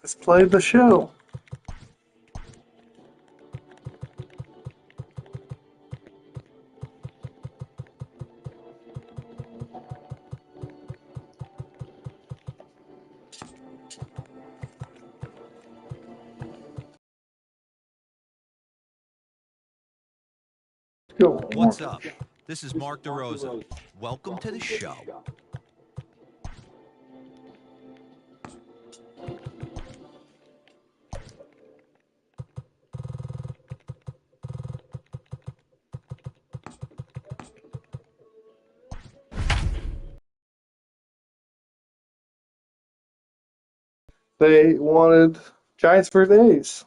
Let's play the show. What's up? This is Mark DeRosa. Welcome to the show. They wanted Giants for days.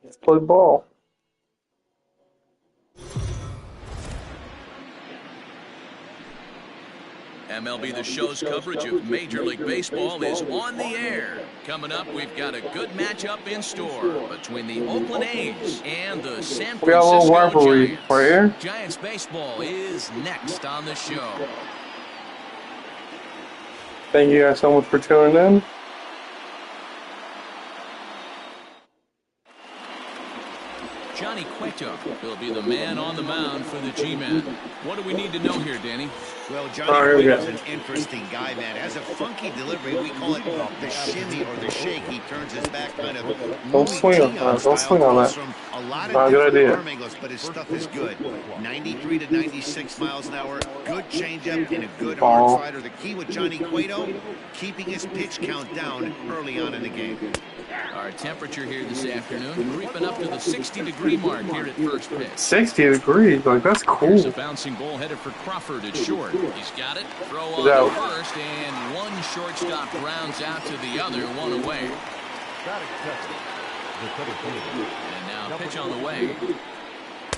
Let's play ball. MLB The Show's coverage of Major League Baseball is on the air. Coming up, we've got a good matchup in store between the Oakland A's and the San We got a little Francisco rivalry Giants. right here. Giants baseball is next on the show. Thank you guys so much for tuning in. Johnny Cueto will be the man on the mound for the G-Men. What do we need to know here, Danny? Well, Johnny Cueto's an interesting guy, man. Has a funky delivery. We call it the shimmy or the shake. He turns his back kind of. Don't swing on that. Don't swing on that. From a lot of good idea. arm angles, but his stuff is good. 93 to 96 miles an hour. Good changeup and a good hard slider. The key with Johnny Cueto, keeping his pitch count down early on in the game. Our temperature here this afternoon creeping up to the 60-degree mark here at first pitch. 60 degrees, like that's cool. Here's a bouncing ball headed for Crawford at short. He's got it. Throw on to first, and one shortstop rounds out to the other, one away. And now pitch on the way.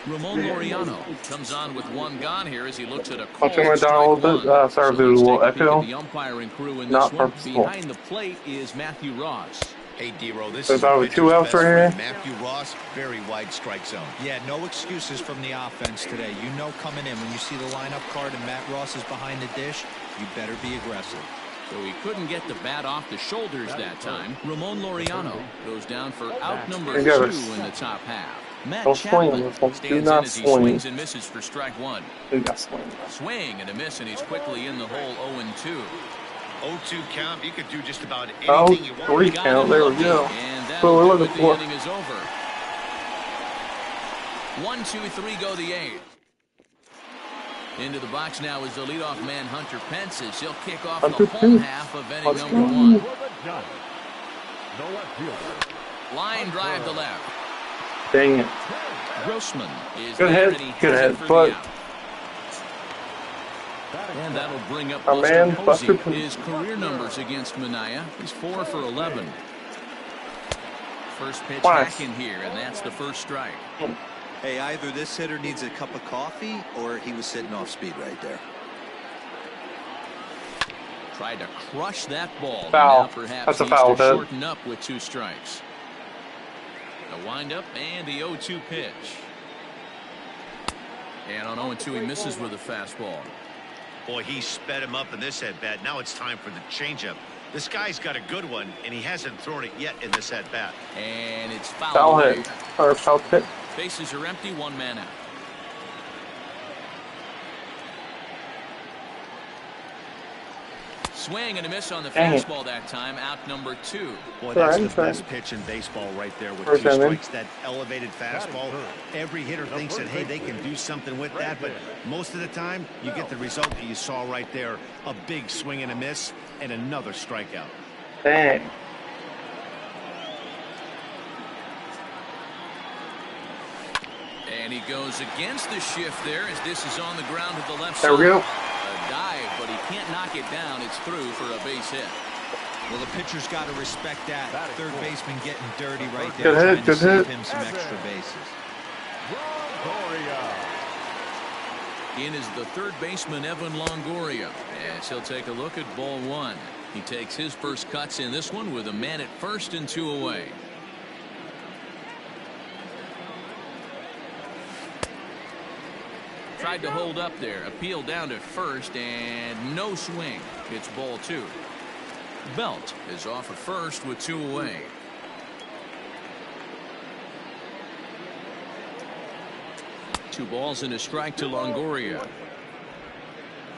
Ramon Laureano comes on with one gone here as he looks at a call. I'll turn it down a little bit. Sorry if there's a little echo. The umpiring crew in this Not one. purposeful. Behind the plate is Matthew Ross. Hey, D-Row, this There's is probably two outs right here. Matthew Ross, very wide strike zone. Yeah, no excuses from the offense today. You know coming in when you see the lineup card and Matt Ross is behind the dish, you better be aggressive. So he couldn't get the bat off the shoulders that time. Ramon Laureano goes down for out number 2 in the top half. Matt Chapman stands in as he swings and misses for strike one. Swing and a miss, and he's quickly in the hole 0-2. 0-2 count. You could do just about anything you want. 3 count. There we go. And that's what we're what looking the for. inning is over. 1, 2, 3 go the A's. Into the box now is the leadoff man Hunter Pence as he'll kick off the home half of inning number 1. Line drive to left. Dang it. Grossman is good there, hit, good hit, but and that'll bring up Buster his career numbers against Minaya. He's 4 for 11. First pitch back in here, and that's the first strike. Hey, either this hitter needs a cup of coffee or he was sitting off speed right there. Tried to crush that ball. Foul. Now perhaps that's a foul hit. Shorten up with 2 strikes. The windup and the 0-2 pitch. And on 0-2 he misses with a fastball. Boy, he sped him up in this at-bat. Now it's time for the changeup. This guy's got a good one, and he hasn't thrown it yet in this at-bat. And it's foul. Foul hit. Or foul hit. Bases are empty, 1 man out. Swing and a miss on the fastball that time, out number 2. Boy, that's the best pitch in baseball right there with 2 strikes. That elevated fastball. Every hitter thinks that, hey, they can do something with that, but most of the time, you get the result that you saw right there. A big swing and a miss, and another strikeout. Dang. And he goes against the shift there as this is on the ground to the left side. There we go. A dive, but he can't knock it down. It's through for a base hit. Well, the pitcher's got to respect that. Third baseman getting dirty right there. Good hit, good hit. Him some extra bases. In is the third baseman, Evan Longoria, as he'll take a look at ball one. He takes his first cuts in this one with a man at first and 2 away. Tried to hold up there. Appeal down to first and no swing. It's ball 2. Belt is off at first with 2 away. Two balls and a strike to Longoria.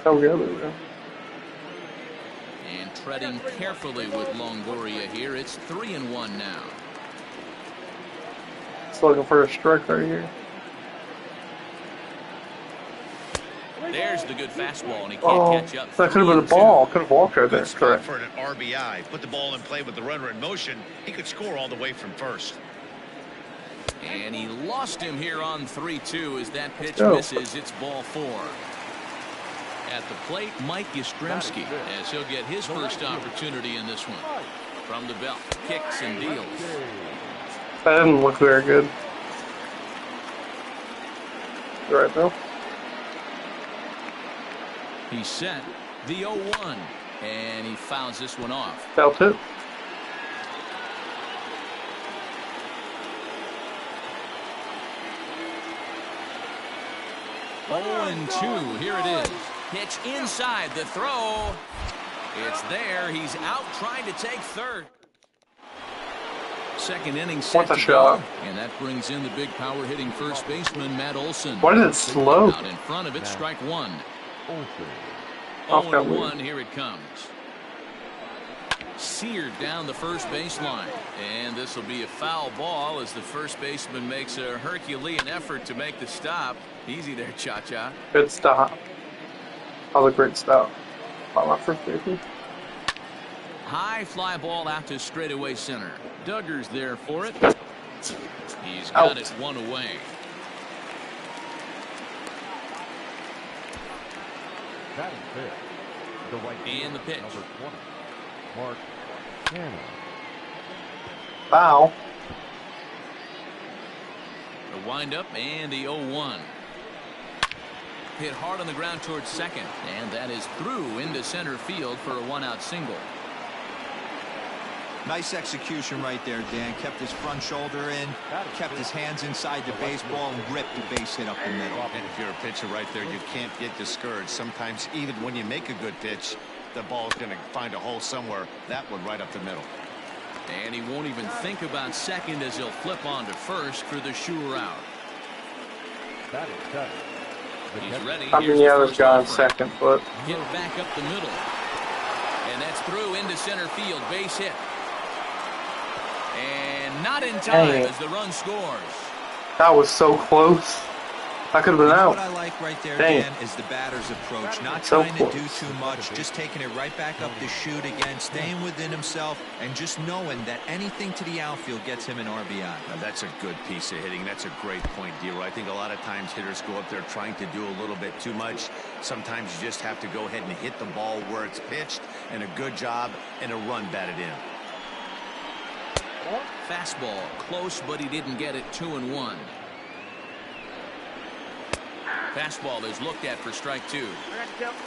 Oh, yeah, there we go. And treading carefully with Longoria here. It's 3-1 now. It's looking for a strike right here. There's the good fastball, and he can't catch up. That could have been a ball. Could have walked right there. Good spot for an RBI. Put the ball in play with the runner in motion. He could score all the way from first. And he lost him here on 3-2 as that pitch misses. It's ball 4. At the plate, Mike Yastrzemski, as he'll get his first opportunity in this one. From the belt, kicks and deals. That didn't look very good. You right, Bill? He's set. The 0-1. And he fouls this one off. Felt it. And 2. Here it is. Pitch inside. The throw. It's there. He's out trying to take third. Second inning set to go. And that brings in the big power hitting first baseman, Matt Olson. Why did it slow? Out in front of it, strike 1. 0-1. Here it comes. Seared down the first baseline. And this will be a foul ball as the first baseman makes a Herculean effort to make the stop. Easy there, Cha-Cha. Good stop. That was a great stop by my first baseman. High fly ball out to straightaway center. Duggar's there for it. He's got it 1 away. And the pitch. Mark Cannon. Foul. The windup and the 0-1. Hit hard on the ground towards second, and that is through into center field for a 1-out single. Nice execution right there, Dan. Kept his front shoulder in, kept his hands inside the baseball, and ripped the base hit up the middle. And if you're a pitcher right there, you can't get discouraged. Sometimes even when you make a good pitch, the ball's going to find a hole somewhere. That one right up the middle. And he won't even think about second as he'll flip on to first for the sure out. He's ready. I mean, yeah, there's guy in second, but hit back up the middle. And that's through into center field. Base hit. And not in time as the run scores. That was so close. I could have been out. What I like right there, Dan, is the batter's approach. Not trying to do too much, just taking it right back up the chute again, staying within himself, and just knowing that anything to the outfield gets him an RBI. Now, that's a good piece of hitting. That's a great point, D-Roy. I think a lot of times hitters go up there trying to do a little bit too much. Sometimes you just have to go ahead and hit the ball where it's pitched, and a good job, and a run batted in. Fastball close, but he didn't get it. 2-1. Fastball is looked at for strike 2.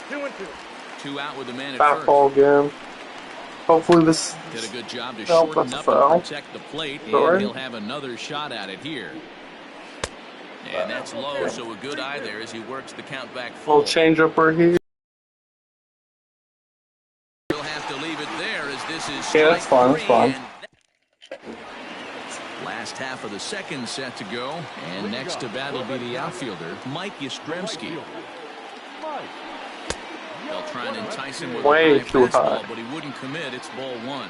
2-2. 2 out with the man at Fastball first. again. Hopefully this did a good job to shorten up and protect the plate, and he'll have another shot at it here. And that's low, so a good eye there as he works the count back full. Little change up right here. He'll have to leave it there as this is Yeah, that's fine. That's fine. Last half of the second set to go, and next to bat will be the outfielder, Mike Yastrzemski. They'll try and entice him with a high fastball, but he wouldn't commit. It's ball 1.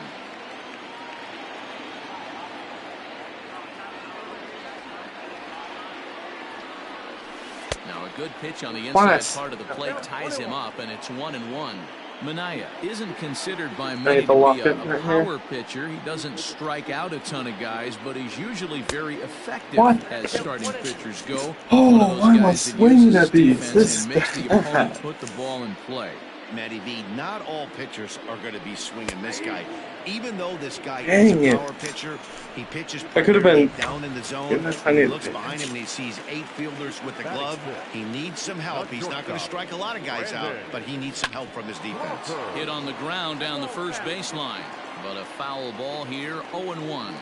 Now a good pitch on the inside part of the plate ties him up, and it's 1-1. Minaya isn't considered by many to be a power pitcher. He doesn't strike out a ton of guys, but he's usually very effective as starting pitchers go. Oh, why am I swinging at these? This makes the opponent put the ball in play. Matty V, not all pitchers are going to be swinging this guy. Even though this guy Dang is a it. power pitcher, he pitches That could have been down in the zone. goodness, I He need looks to behind him and he sees 8 fielders with the glove. He needs some help. He's not going to strike a lot of guys out, but he needs some help from his defense. Hit on the ground down the first baseline, but a foul ball here, 0-1.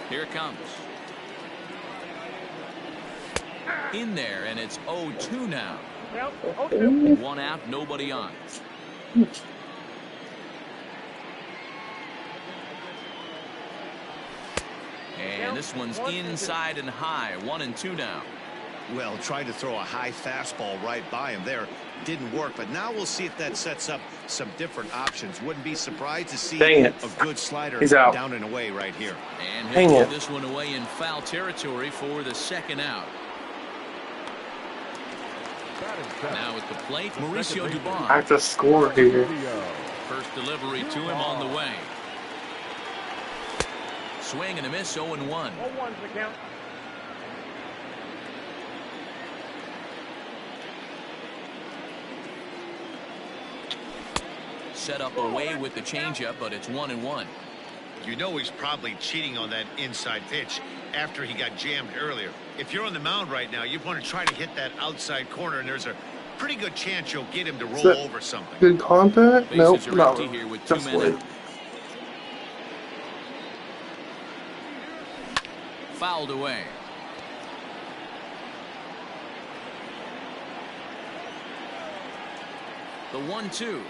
Here it comes. In there, and it's 0-2 now. 1 out, nobody on. And this one's inside and high. 1-2 now. Well, tried to throw a high fastball right by him there. Didn't work, but now we'll see if that sets up some different options. Wouldn't be surprised to see a good slider down and away right here. And he'll put this one away in foul territory for the second out. Now at the plate, Mauricio Dubon. I have to score here. First delivery to him on the way. Swing and a miss, 0-1. 0-1's the count. Set up away with the changeup, but it's 1-1. You know he's probably cheating on that inside pitch after he got jammed earlier. If you're on the mound right now, you want to try to hit that outside corner, and there's a pretty good chance you'll get him to roll over something. Good contact? Nope, not here with 2 men out. Fouled away. The 1-2.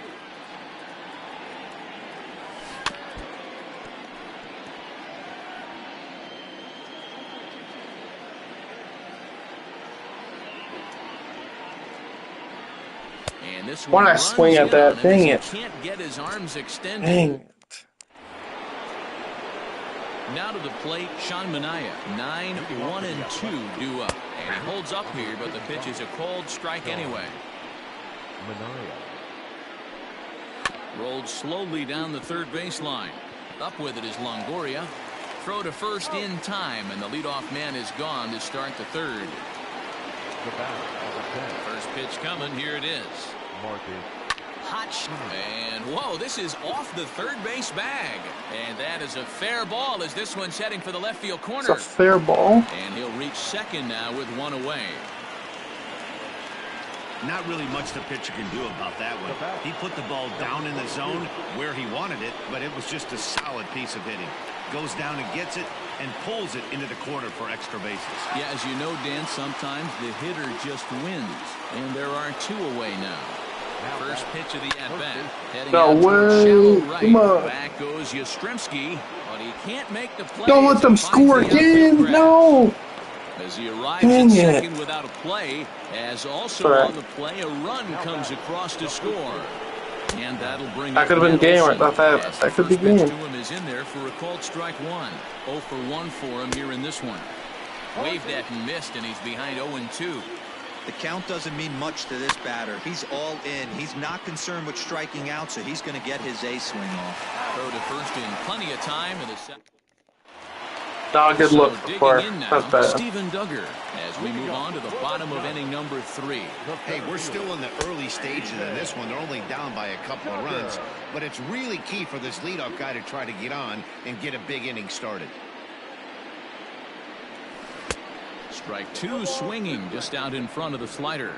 And this one Why did I swing at that? Dang it. Can't get his arms extended. Dang it. Now to the plate, Sean Manaea. 9-1-2 due up. And he holds up here, but the pitch is a cold strike anyway. Rolled slowly down the third baseline. Up with it is Longoria. Throw to first in time, and the leadoff man is gone to start the third. First pitch coming. Here it is. Hotch. And whoa, this is off the third base bag. And that is a fair ball as this one's heading for the left field corner. It's a fair ball. And he'll reach second now with 1 away. Not really much the pitcher can do about that one. He put the ball down in the zone where he wanted it, but it was just a solid piece of hitting. Goes down and gets it and pulls it into the corner for extra bases. Yeah, as you know, Dan, sometimes the hitter just wins. And there are 2 away now. First pitch of the at-bat. Heading out toward shallow right. Come on. Back goes Yastrzemski, but he can't make the play. Don't let them score again. No. As he arrives at second without a play, as also on the play, a run comes across to score. And that'll bring that could have been game right about that. That could be game. To him is in there for a called strike 1. 0 for 1 for him here in this one. Waved at and missed, and he's behind 0-2. The count doesn't mean much to this batter. He's all in. He's not concerned with striking out, so he's going to get his A swing off. Throw to first in plenty of time, and the second. Not a good look before. That's bad. Steven Duggar as we move on to the bottom of inning number 3. Hey, we're still in the early stages of this one. They're only down by a couple of runs, but it's really key for this leadoff guy to try to get on and get a big inning started. Strike 2 swinging just out in front of the slider.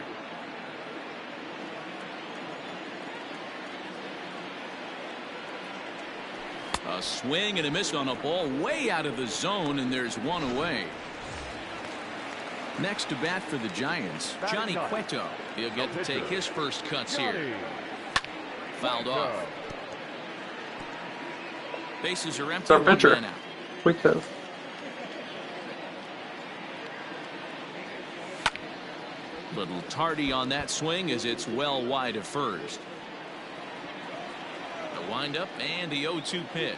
A swing and a miss on a ball way out of the zone, and there's 1 away. Next to bat for the Giants, Johnny Cueto. He'll get to take his first cuts here. Fouled off. Bases are empty. It's our pitcher. Cueto. Little tardy on that swing as it's well wide of first. The windup and the 0-2 pitch.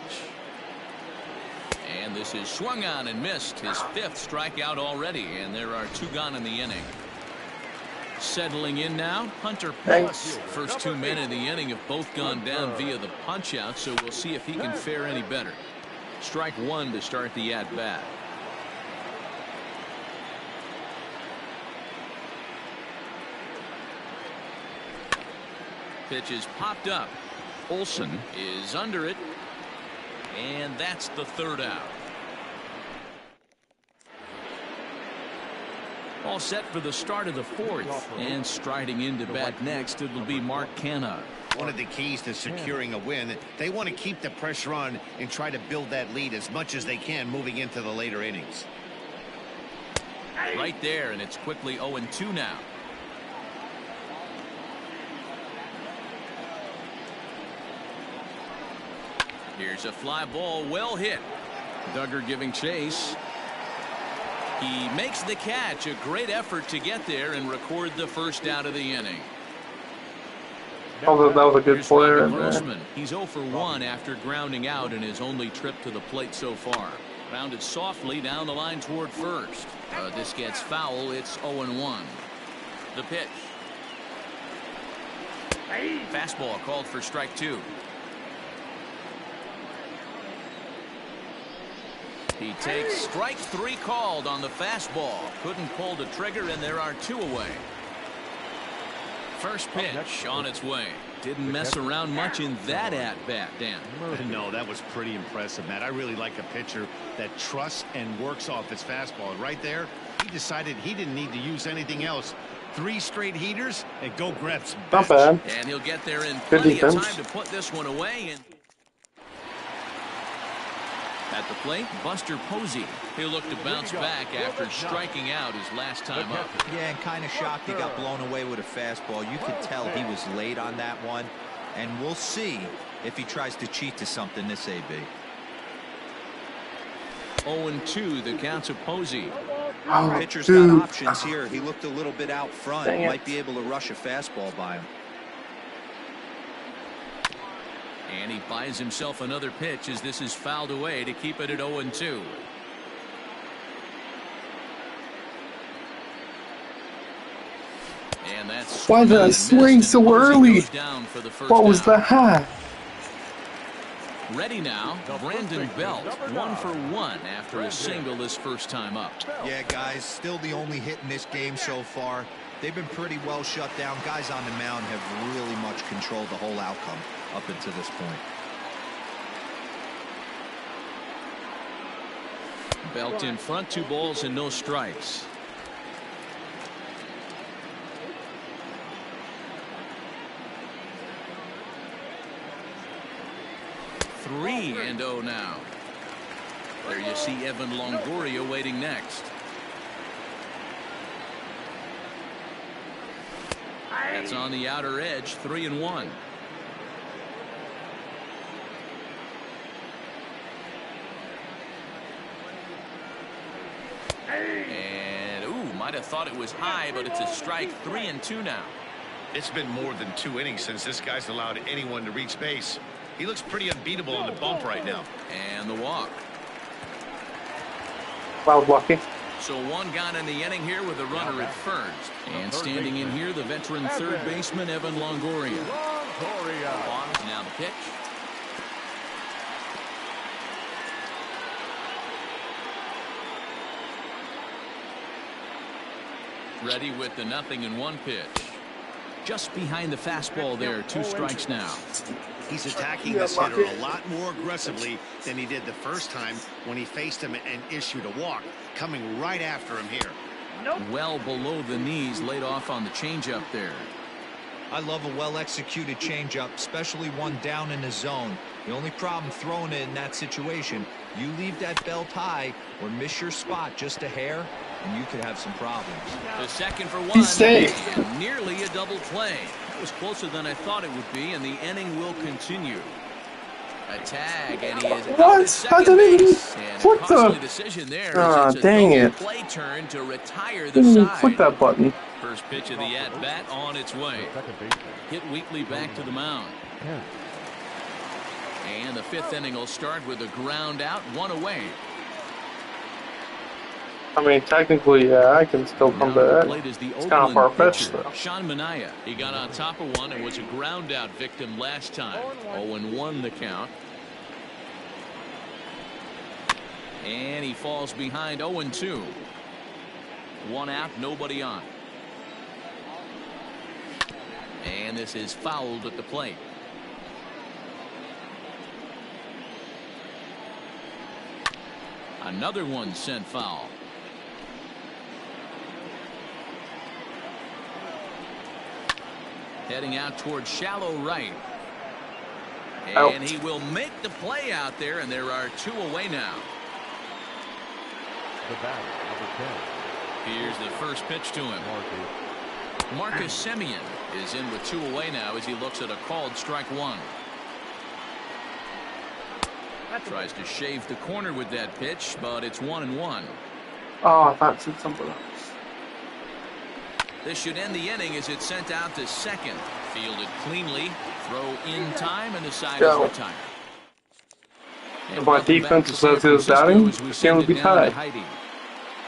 And this is swung on and missed. His 5th strikeout already, and there are 2 gone in the inning. Settling in now, Hunter Pence. First 2 men in the inning have both gone down via the punch out, so we'll see if he can fare any better. Strike 1 to start the at bat. Pitch is popped up. Olsen is under it. And that's the third out. All set for the start of the fourth. And striding into bat next, it will be Mark Canha. One of the keys to securing a win, they want to keep the pressure on and try to build that lead as much as they can moving into the later innings. Right there, and it's quickly 0-2 now. Here's a fly ball, well hit. Duggar giving chase. He makes the catch. A great effort to get there and record the first out of the inning. That was a good play right there. He's 0 for 1 after grounding out in his only trip to the plate so far. Grounded softly down the line toward first. This gets foul. It's 0-1. The pitch. Fastball called for strike 2. He takes strike 3 called on the fastball. Couldn't pull the trigger, and there are 2 away. First pitch on its way. Didn't mess around much in that at-bat, Dan. No, that was pretty impressive, Matt. I really like a pitcher that trusts and works off his fastball. And right there, he decided he didn't need to use anything else. 3 straight heaters and go grab some Not bad. And he'll get there in plenty of time to put this one away. And at the plate, Buster Posey. He'll look to bounce back after striking out his last time up. Yeah, and kind of shocked he got blown away with a fastball. You could tell he was late on that one. And we'll see if he tries to cheat to something this AB. 0-2, the count to Posey. Oh, Pitcher's dude. got options here. He looked a little bit out front. Might be able to rush a fastball by him. And he buys himself another pitch as this is fouled away to keep it at 0-2. And that's why did I swing so early? What was that? Ready now, Brandon Belt, 1 for 1 after a single his first time up. Yeah, guys, still the only hit in this game so far. They've been pretty well shut down. Guys on the mound have really much controlled the whole outcome up until this point. Belt in front, 2 balls and no strikes. Three and 0 now. There you see Evan Longoria waiting next. That's on the outer edge, 3-1. And might have thought it was high, but it's a strike. 3-2 now. It's been more than 2 innings since this guy's allowed anyone to reach base. He looks pretty unbeatable in the bump right now. And the walk. That was lucky. So 1 gone in the inning here with a runner at first. And standing in here, the veteran third baseman, Evan Longoria. Now the pitch. Ready with the 0-1 pitch. Just behind the fastball there. 2 strikes now. He's attacking this hitter a lot more aggressively than he did the first time when he faced him and issued a walk. Coming right after him here. Well below the knees, laid off on the changeup there. I love a well-executed changeup, especially one down in the zone. The only problem throwing it in that situation, you leave that belt high or miss your spot just a hair, and you could have some problems. The second for 1. He's safe. And nearly a double play. That was closer than I thought it would be, and the inning will continue. A tag, and he is out at second base. And a costly decision there. It's a dang it. Play turn to retire the Didn't even side. click that button. First pitch of the at-bat on its way. Hit weakly back to the mound. And the 5th inning will start with a ground out, 1 away. I mean, technically, yeah, I can still come back. It's kind of far-fetched, though. Sean Manaea, he got on top of one and was a ground-out victim last time. 0-1 the count. And he falls behind 0-2. 1 out, nobody on. And this is fouled at the plate. Another one sent foul. Heading out towards shallow right. And he will make the play out there, and there are 2 away now. The batter, number 10. Here's the first pitch to him. Marcus Semien is in with 2 away now as he looks at a called strike 1. Tries to shave the corner with that pitch, but it's 1-1. Oh, I thought it said something else. This should end the inning as it's sent out to second. Fielded cleanly, throw in time, and the side is retired. If my defense is as good as batting, the game would be tied.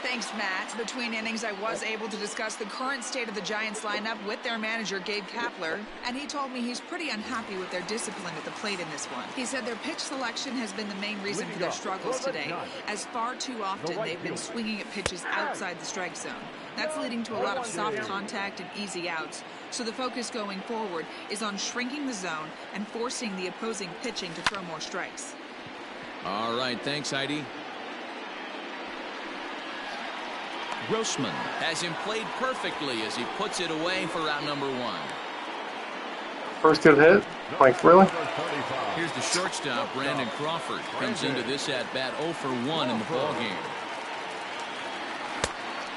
Thanks, Matt. Between innings, I was able to discuss the current state of the Giants lineup with their manager, Gabe Kapler, and he told me he's pretty unhappy with their discipline at the plate in this one. He said their pitch selection has been the main reason for their struggles today, as far too often they've been swinging at pitches outside the strike zone. That's leading to a lot of soft contact and easy outs. So the focus going forward is on shrinking the zone and forcing the opposing pitching to throw more strikes. All right, thanks, Heidi. Grossman has him played perfectly as he puts it away for out number 1. First good hit? Like, really? Here's the shortstop, Brandon Crawford. Comes into this at-bat 0 for 1 in the ballgame.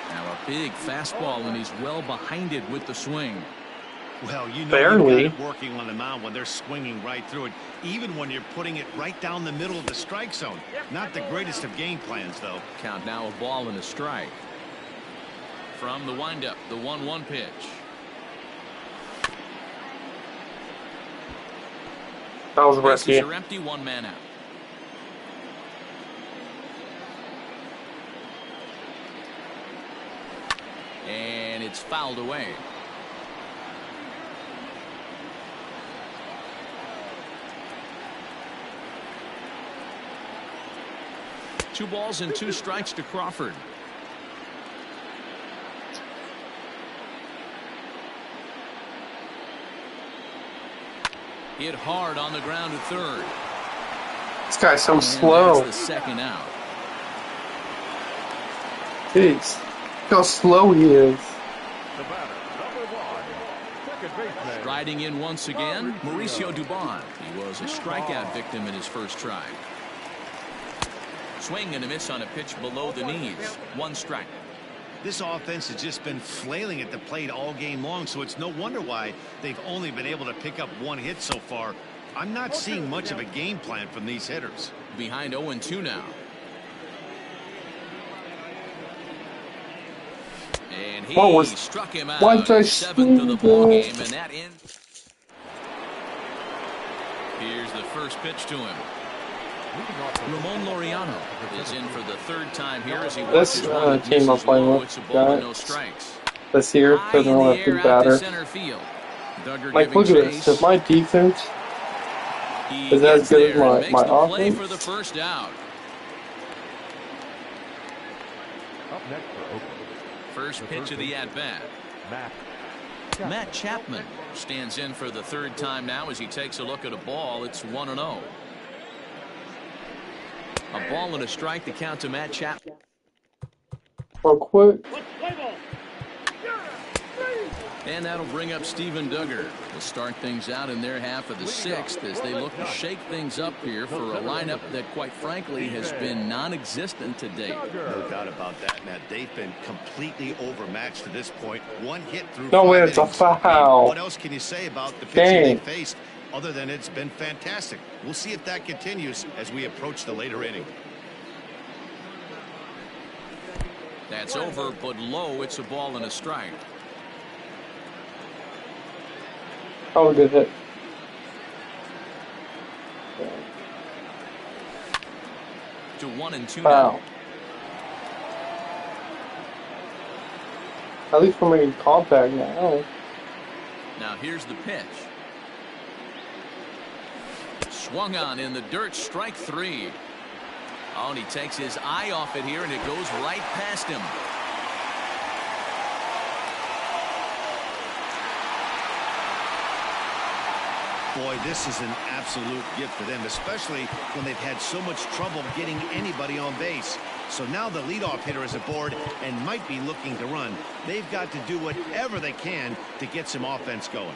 Now a big fastball, and he's well behind it with the swing. Well, you know, barely. you've got it working on the mound when they're swinging right through it, even when you're putting it right down the middle of the strike zone. Not the greatest of game plans, though. Count now a ball and a strike. From the windup, the 1-1 pitch. That was risky. Bases are empty, 1 man out. And it's fouled away. Two balls and 2 strikes to Crawford. Hit hard on the ground to third. This guy's so And slow. that's the second out. Jeez. Look how slow he is. The batter, number 1, second baseman. Riding in once again, Mauricio Dubon. He was a strikeout victim in his first try. Swing and a miss on a pitch below the knees. 1 strike. This offense has just been flailing at the plate all game long, so it's no wonder why they've only been able to pick up 1 hit so far. I'm not seeing much of a game plan from these hitters. Behind 0-2 now. And he struck him out. 7th of the ball game, and that ends. Here's the first pitch to him. Ramon Laureano is in for the 3rd time here as he This team I'm playing with, this year doesn't really have good batter. Like, look at this. If my defense is as good as my offense, for the first out. Up next for Oakland. First pitch of the at-bat. Matt Chapman stands in for the 3rd time now as he takes a look at a ball. It's 1-0. A ball and a strike to count to Matt Chapman. real quick. And that'll bring up Steven Duggar. We'll start things out in their half of the 6th as they look to shake things up here for a lineup that, quite frankly, has been non-existent to date. No doubt about that, Matt. They've been completely overmatched to this point. 1 hit through No 5 way, it's a innings. foul. What else can you say about the pitching they faced other than it's been fantastic? We'll see if that continues as we approach the later inning. That's over, but low. It's a ball and a strike. Oh, good hit. To 1-2 Wow. now. At least we're making contact now. Now here's the pitch. Swung on in the dirt, strike 3. Oh, and he takes his eye off it here, and it goes right past him. Boy, this is an absolute gift for them, especially when they've had so much trouble getting anybody on base. So now the leadoff hitter is aboard and might be looking to run. They've got to do whatever they can to get some offense going.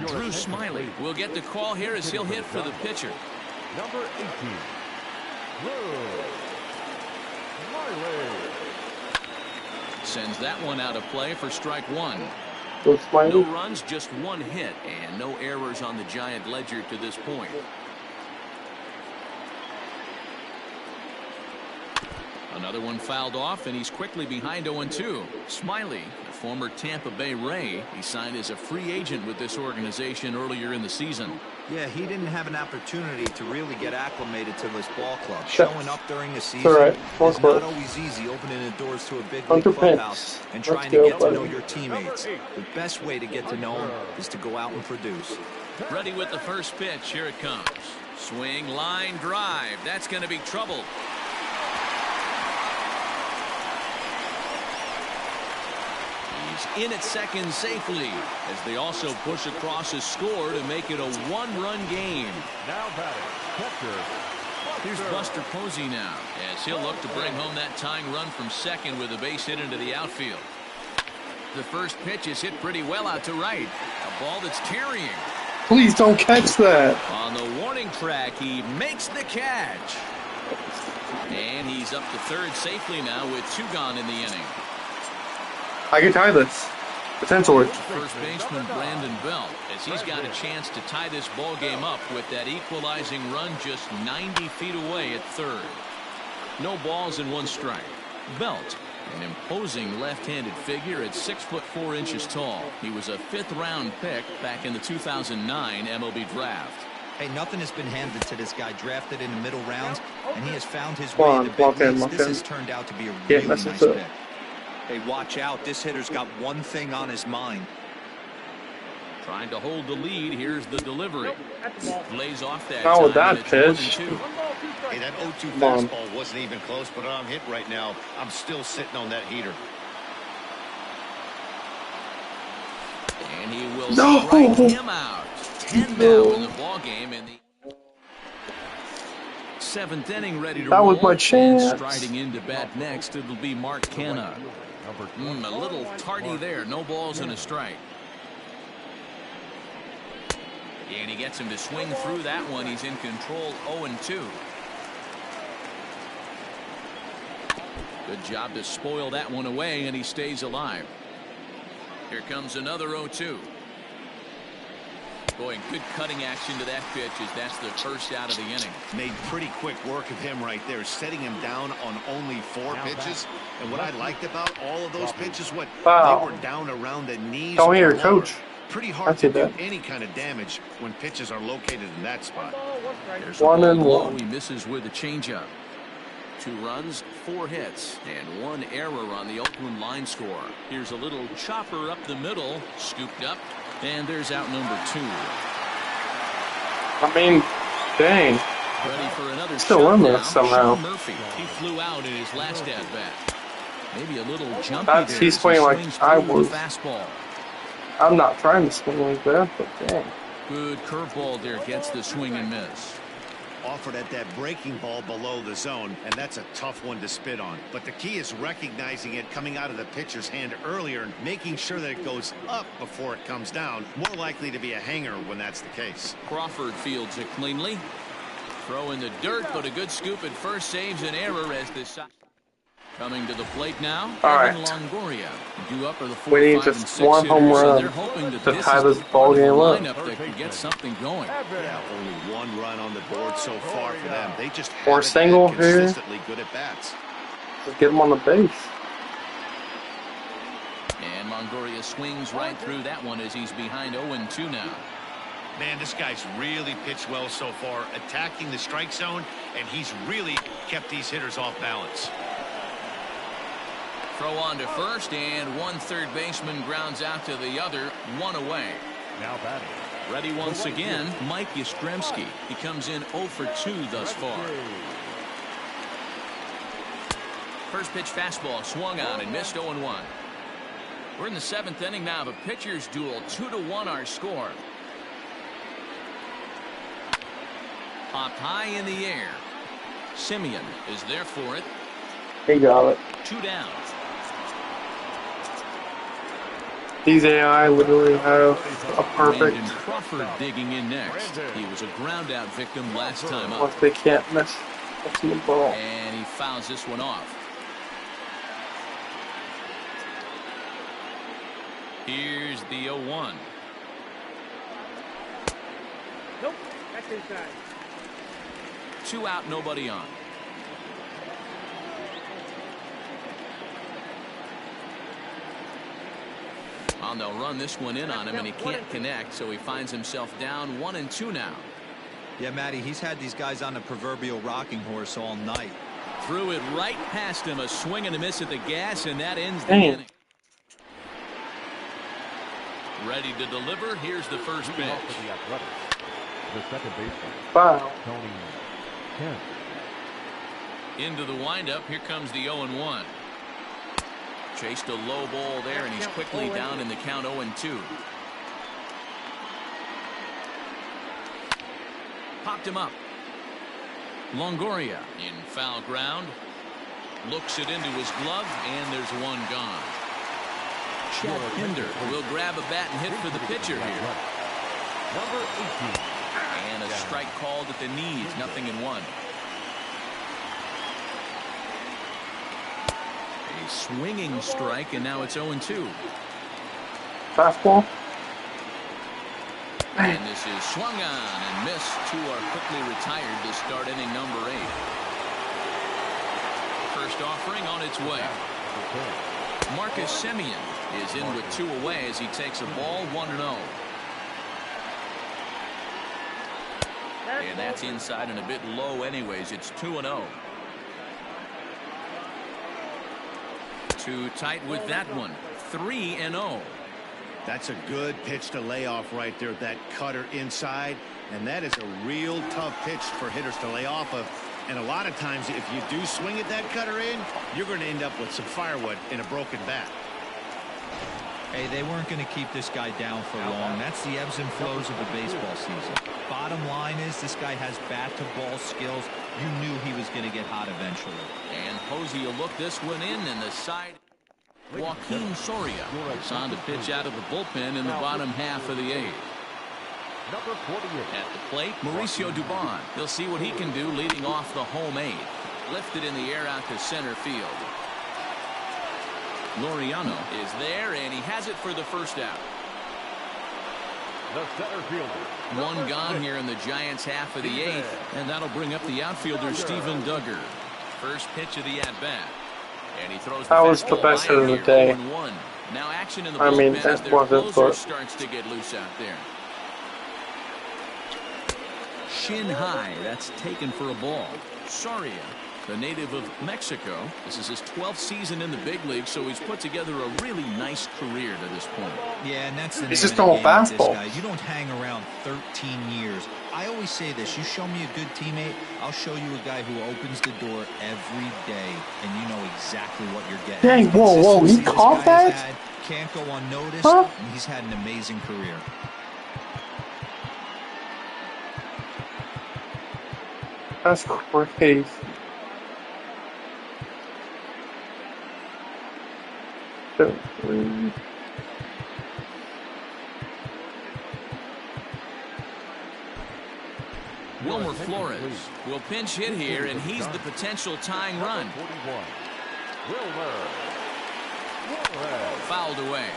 Drew Smiley will get the call here as he'll hit for the pitcher. Number 18, Drew Smiley. Sends that one out of play for strike one. No runs, just one hit, and no errors on the Giant ledger to this point. Another one fouled off, and he's quickly behind 0-2. Smiley, a former Tampa Bay Ray, he signed as a free agent with this organization earlier in the season. Yeah, he didn't have an opportunity to really get acclimated to this ball club. Showing up during the season is not always easy, opening the doors to a big league clubhouse and trying to get to know your teammates. The best way to get to know them is to go out and produce. Ready with the first pitch. Here it comes. Swing, line, drive. That's going to be trouble. In at second safely as they also push across a score to make it a one-run game. Now batting, catcher. Here's Buster Posey now as he'll look to bring home that tying run from second with a base hit into the outfield. The first pitch is hit pretty well out to right. A ball that's carrying. Please don't catch that. On the warning track, he makes the catch. And he's up to third safely now with 2 gone in the inning. I can tie this. Potentially. First baseman Brandon Belt as he's got a chance to tie this ball game up with that equalizing run just 90 feet away at third. No balls and 1 strike. Belt, an imposing left-handed figure at 6'4" tall. He was a 5th-round pick back in the 2009 MLB draft. Hey, nothing has been handed to this guy, drafted in the middle rounds, and he has found his way in the big leagues. This has turned out to be a really nice pick. Hey, watch out. This hitter's got one thing on his mind. Trying to hold the lead. Here's the delivery. Lays off that Not time. with that pitch. Hey, that 0-2 fastball wasn't even close, but I'm hit right now. I'm still sitting on that heater. And he will strike him out. 10 now in the ball game in the 7th inning, ready to roll. That was my chance. And striding into bat next, it'll be Mark Canha. A little tardy there. No balls and a strike. And he gets him to swing through that one. He's in control. 0-2. Good job to spoil that one away, and he stays alive. Here comes another 0-2. Boy, good cutting action to that pitch as that's the first out of the inning. Made pretty quick work of him right there, setting him down on only 4 pitches. And what I liked about all of those pitches, they were down around the knees. Don't hear, coach. Pretty hard to do any kind of damage when pitches are located in that spot. There's 1-1. He misses with a changeup. 2 runs, 4 hits, and 1 error on the Oakland line score. Here's a little chopper up the middle, scooped up, and there's out number 2. I mean, dang. Ready for another still in this somehow. Murphy, he flew out in his last at bat. Maybe a little jumpy there. He's swinging like I was. Fastball. I'm not trying to swing like that, but dang. Good curveball there, gets the swing and miss. Offered at that breaking ball below the zone, and that's a tough one to spit on. But the key is recognizing it coming out of the pitcher's hand earlier and making sure that it goes up before it comes down. More likely to be a hanger when that's the case. Crawford fields it cleanly. Throw in the dirt, but a good scoop at first saves an error as this. Coming to the plate now, Evan Longoria. Due up are the 4, we need 5, just and 6 one home run to tie this ball game up. That could get something going. Yeah, only 1 run on the board so far for them. They just or single been here. consistently good at bats. Just get him on the base. And Longoria swings right through that one as he's behind 0-2 now. Man, this guy's really pitched well so far, attacking the strike zone, and he's really kept these hitters off balance. Throw on to first, and 1 third baseman grounds out to the other, 1 away. Now batting. Ready once again, Mike Yastrzemski. He comes in 0 for 2 thus far. First pitch fastball swung on and missed 0-1. We're in the 7th inning now of a pitcher's duel. 2-1 our score. Popped high in the air. Simeon is there for it. He got it. 2 down. These AI literally have a perfect. Brandon Crawford digging in next. He was a ground out victim last time up. Once they can't miss the ball. And he fouls this one off. Here's the 0-1. Nope, that's inside. 2 out, nobody on. Well, they'll run this one in on him, and he can't connect, so he finds himself down 1-2 now. Yeah, Matty, he's had these guys on the proverbial rocking horse all night. Threw it right past him, a swing and a miss at the gas, and that ends the inning. Ready to deliver. Here's the first pitch. The second baseman. Wow. Tony Kemp. Into the windup. Here comes the 0-1. Chased a low ball there, and he's quickly down in the count 0-2. Popped him up. Longoria in foul ground. Looks it into his glove, and there's one gone. Chad Pinder will grab a bat and hit for the pitcher here. Number 18. And a strike called at the knees. 0-1. A swinging strike, and now it's 0-2. Fastball. And this is swung on and missed. 2 are quickly retired to start inning number 8. First offering on its way. Marcus Simeon is in with 2 away as he takes a ball 1-0. And that's inside and a bit low anyways. It's 2-0. Too tight with that one. 3-0. That's a good pitch to lay off right there. That cutter inside. And that is a real tough pitch for hitters to lay off of. And a lot of times if you do swing at that cutter in, you're going to end up with some firewood in a broken bat. Hey, they weren't going to keep this guy down for long. That's the ebbs and flows of the baseball season. Bottom line is this guy has bat-to-ball skills. You knew he was going to get hot eventually. And Posey will look this one in, and the side. Joaquin Soria is on to pitch out of the bullpen in the bottom half of the 8th. Number 48. At the plate, Mauricio Dubon. He'll see what he can do leading off the home 8th. Lifted in the air out to center field. Laureano is there, and he has it for the first out. The center fielder. One gone here in the Giants' half of the 8th, and that'll bring up the outfielder Steven Duggar. First pitch of the at-bat. And he throws that was the best hit of the day. Now action in the I mean, bullpen that as their wasn't, closer but starts to get loose out there. Shin high, that's taken for a ball. Soria, the native of Mexico. This is his 12th season in the big league, so he's put together a really nice career to this point. Yeah, and that's the he's name just of the throwing game with this fastball. guy. You don't hang around 13 years. I always say this, you show me a good teammate, I'll show you a guy who opens the door every day, and you know exactly what you're getting. Dang, whoa, he caught that? Can't go unnoticed, huh? And he's had an amazing career. That's crazy. Wilmer Flores will pinch hit here, and he's the potential tying run. 41. Wilmer Flores. Fouled away.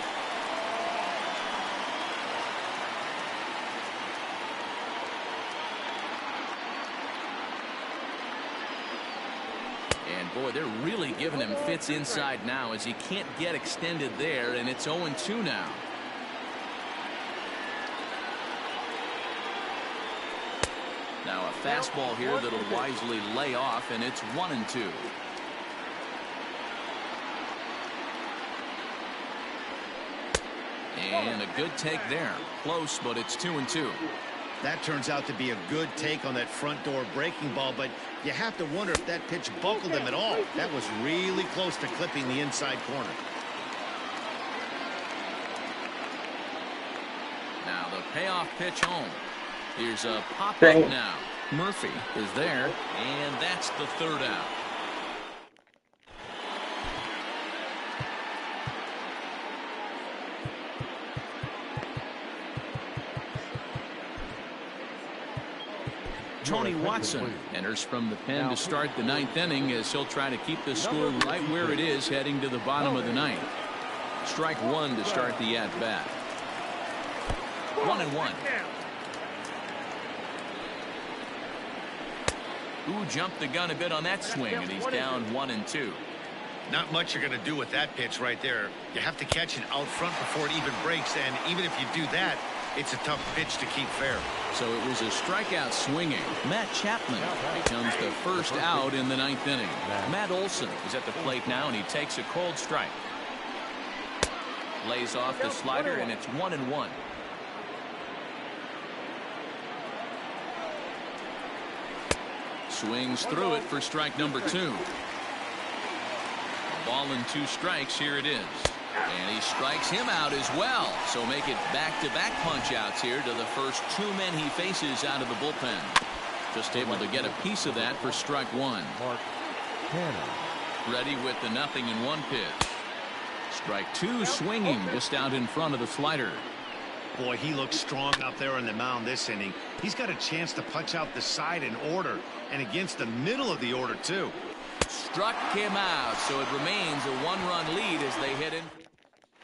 And boy, they're really giving him fits inside now as he can't get extended there, and it's 0-2 now. Now a fastball here that'll wisely lay off, and it's 1-2. And a good take there. Close, but it's 2-2. That turns out to be a good take on that front door breaking ball, but you have to wonder if that pitch buckled him at all. That was really close to clipping the inside corner. Now the payoff pitch home. Here's a pop-up now. Murphy is there, and that's the third out. Tony Watson enters from the pen to start the ninth inning as he'll try to keep the score right where it is heading to the bottom of the ninth. Strike one to start the at-bat. 1-1. Who jumped the gun a bit on that swing, and he's down 1-2. Not much you're going to do with that pitch right there. You have to catch it out front before it even breaks, and even if you do that, it's a tough pitch to keep fair. So it was a strikeout swinging. Matt Chapman becomes the first out in the ninth inning. Matt Olson is at the plate now, and he takes a cold strike. Lays off the slider, and it's 1-1. Swings through it for strike number 2. Ball and 2 strikes. Here it is. And he strikes him out as well. So make it back-to-back punch-outs here to the first 2 men he faces out of the bullpen. Just able to get a piece of that for strike 1. Ready with the 0-1 pitch. Strike 2 swinging just out in front of the slider. Boy, he looks strong out there on the mound this inning. He's got a chance to punch out the side in order, and against the middle of the order, too. Struck him out, so it remains a 1-run lead as they hit in.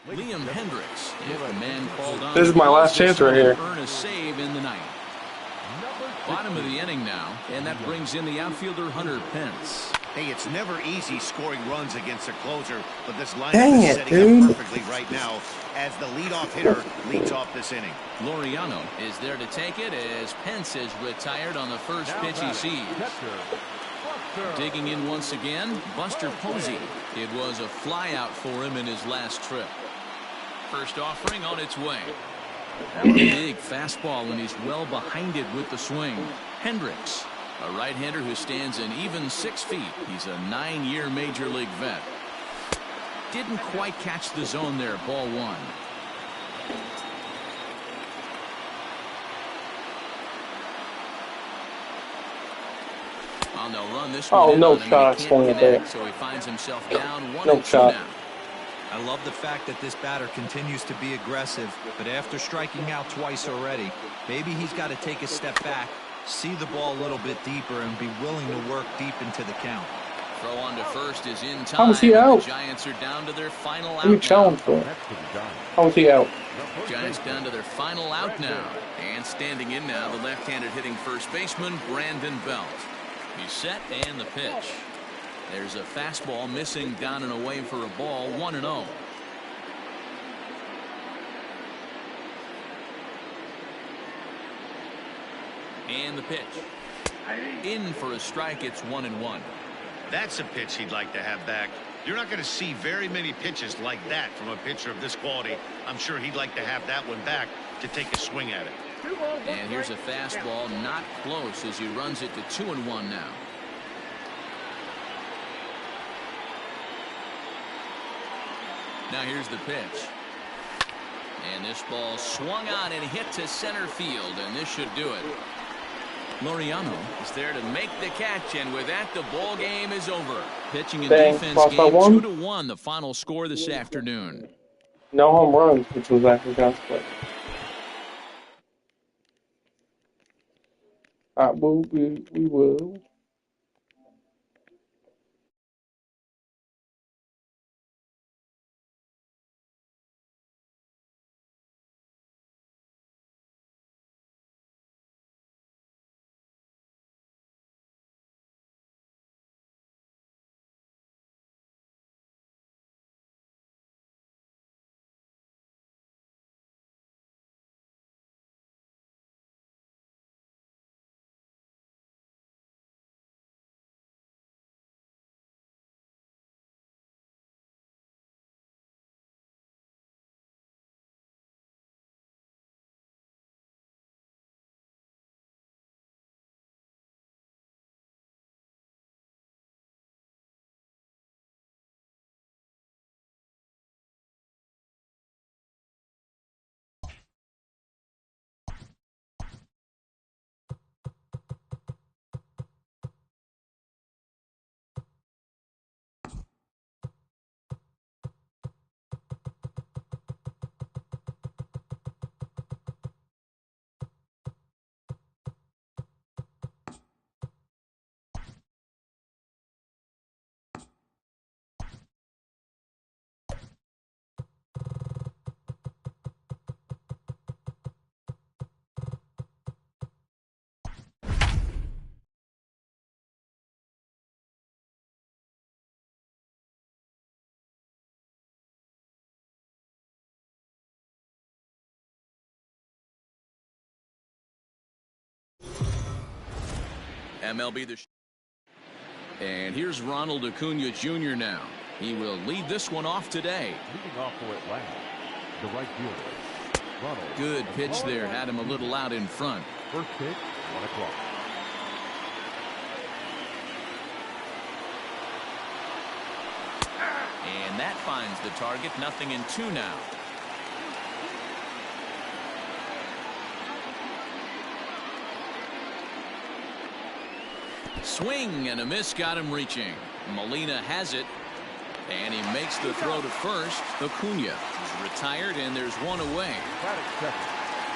Liam Hendricks, if the man called on. This is my last chance right here. Earn a save in the ninth. Bottom of the inning now, and that brings in the outfielder Hunter Pence. Hey, it's never easy scoring runs against a closer, but this lineup is setting up perfectly right now as the leadoff hitter leads off this inning. Laureano is there to take it as Pence is retired on the first pitch he sees. Digging in once again, Buster Posey. It was a flyout for him in his last trip. First offering on its way. Big fastball, and he's well behind it with the swing. Hendricks, a right-hander who stands an even 6 feet. He's a 9-year major league vet. Didn't quite catch the zone there. Ball 1. On the run, this one no shot. so he finds himself down 1-2 now. I love the fact that this batter continues to be aggressive, but after striking out twice already, maybe he's got to take a step back, see the ball a little bit deeper, and be willing to work deep into the count. Throw on to first is in time. How was he out? The Giants are down to their final out. What are you challenged for? How was he out? Giants down to their final out now. And standing in now, the left-handed hitting first baseman, Brandon Belt. He's set, and the pitch. There's a fastball missing down and away for a ball. 1-0. And the pitch. In for a strike. It's 1-1. That's a pitch he'd like to have back. You're not going to see very many pitches like that from a pitcher of this quality. I'm sure he'd like to have that one back to take a swing at it. And here's a fastball not close as he runs it to 2-1 now. Now here's the pitch. And this ball swung on and hit to center field, and this should do it. Laureano is there to make the catch, and with that, the ball game is over. Pitching and defense game 2-1, the final score this afternoon. No home runs, which was actually God's play. We will. MLB The Show. And here's Ronald Acuna Jr. now. He will lead this one off today. Leading off for Atlanta, the right fielder, Ronald. Good pitch there. Had him a little out in front. First pitch, 1 o'clock. And that finds the target. 0-2 now. Swing and a miss, got him reaching. Molina has it, and he makes the throw to first. Acuna is retired, and there's one away.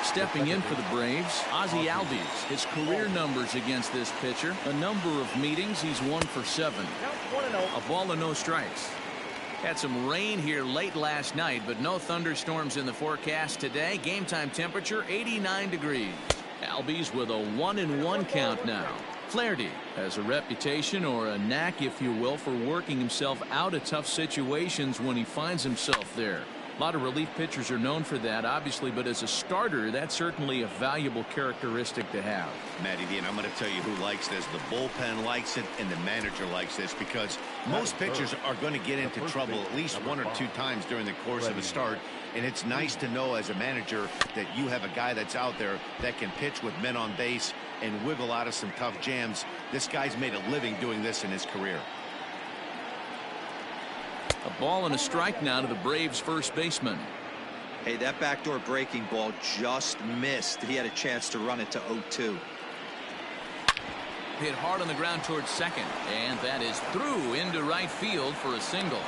Stepping in for the Braves, Ozzie Albies. His career numbers against this pitcher: a number of meetings, he's 1 for 7. A ball and no strikes. Had some rain here late last night, but no thunderstorms in the forecast today. Game time temperature 89 degrees. Albies with a 1-1 count now. Flaherty has a reputation, or a knack if you will, for working himself out of tough situations when he finds himself there. A lot of relief pitchers are known for that, obviously, but as a starter, that's certainly a valuable characteristic to have. Matty D, and I'm going to tell you who likes this. The bullpen likes it, and the manager likes this, because most pitchers are going to get into trouble at least 1 or 2 times during the course of a start. And it's nice to know as a manager that you have a guy that's out there that can pitch with men on base and wiggle out of some tough jams. This guy's made a living doing this in his career. A ball and a strike now to the Braves first baseman. Hey, that backdoor breaking ball just missed. He had a chance to run it to 0-2. Hit hard on the ground towards second, and that is through into right field for a single.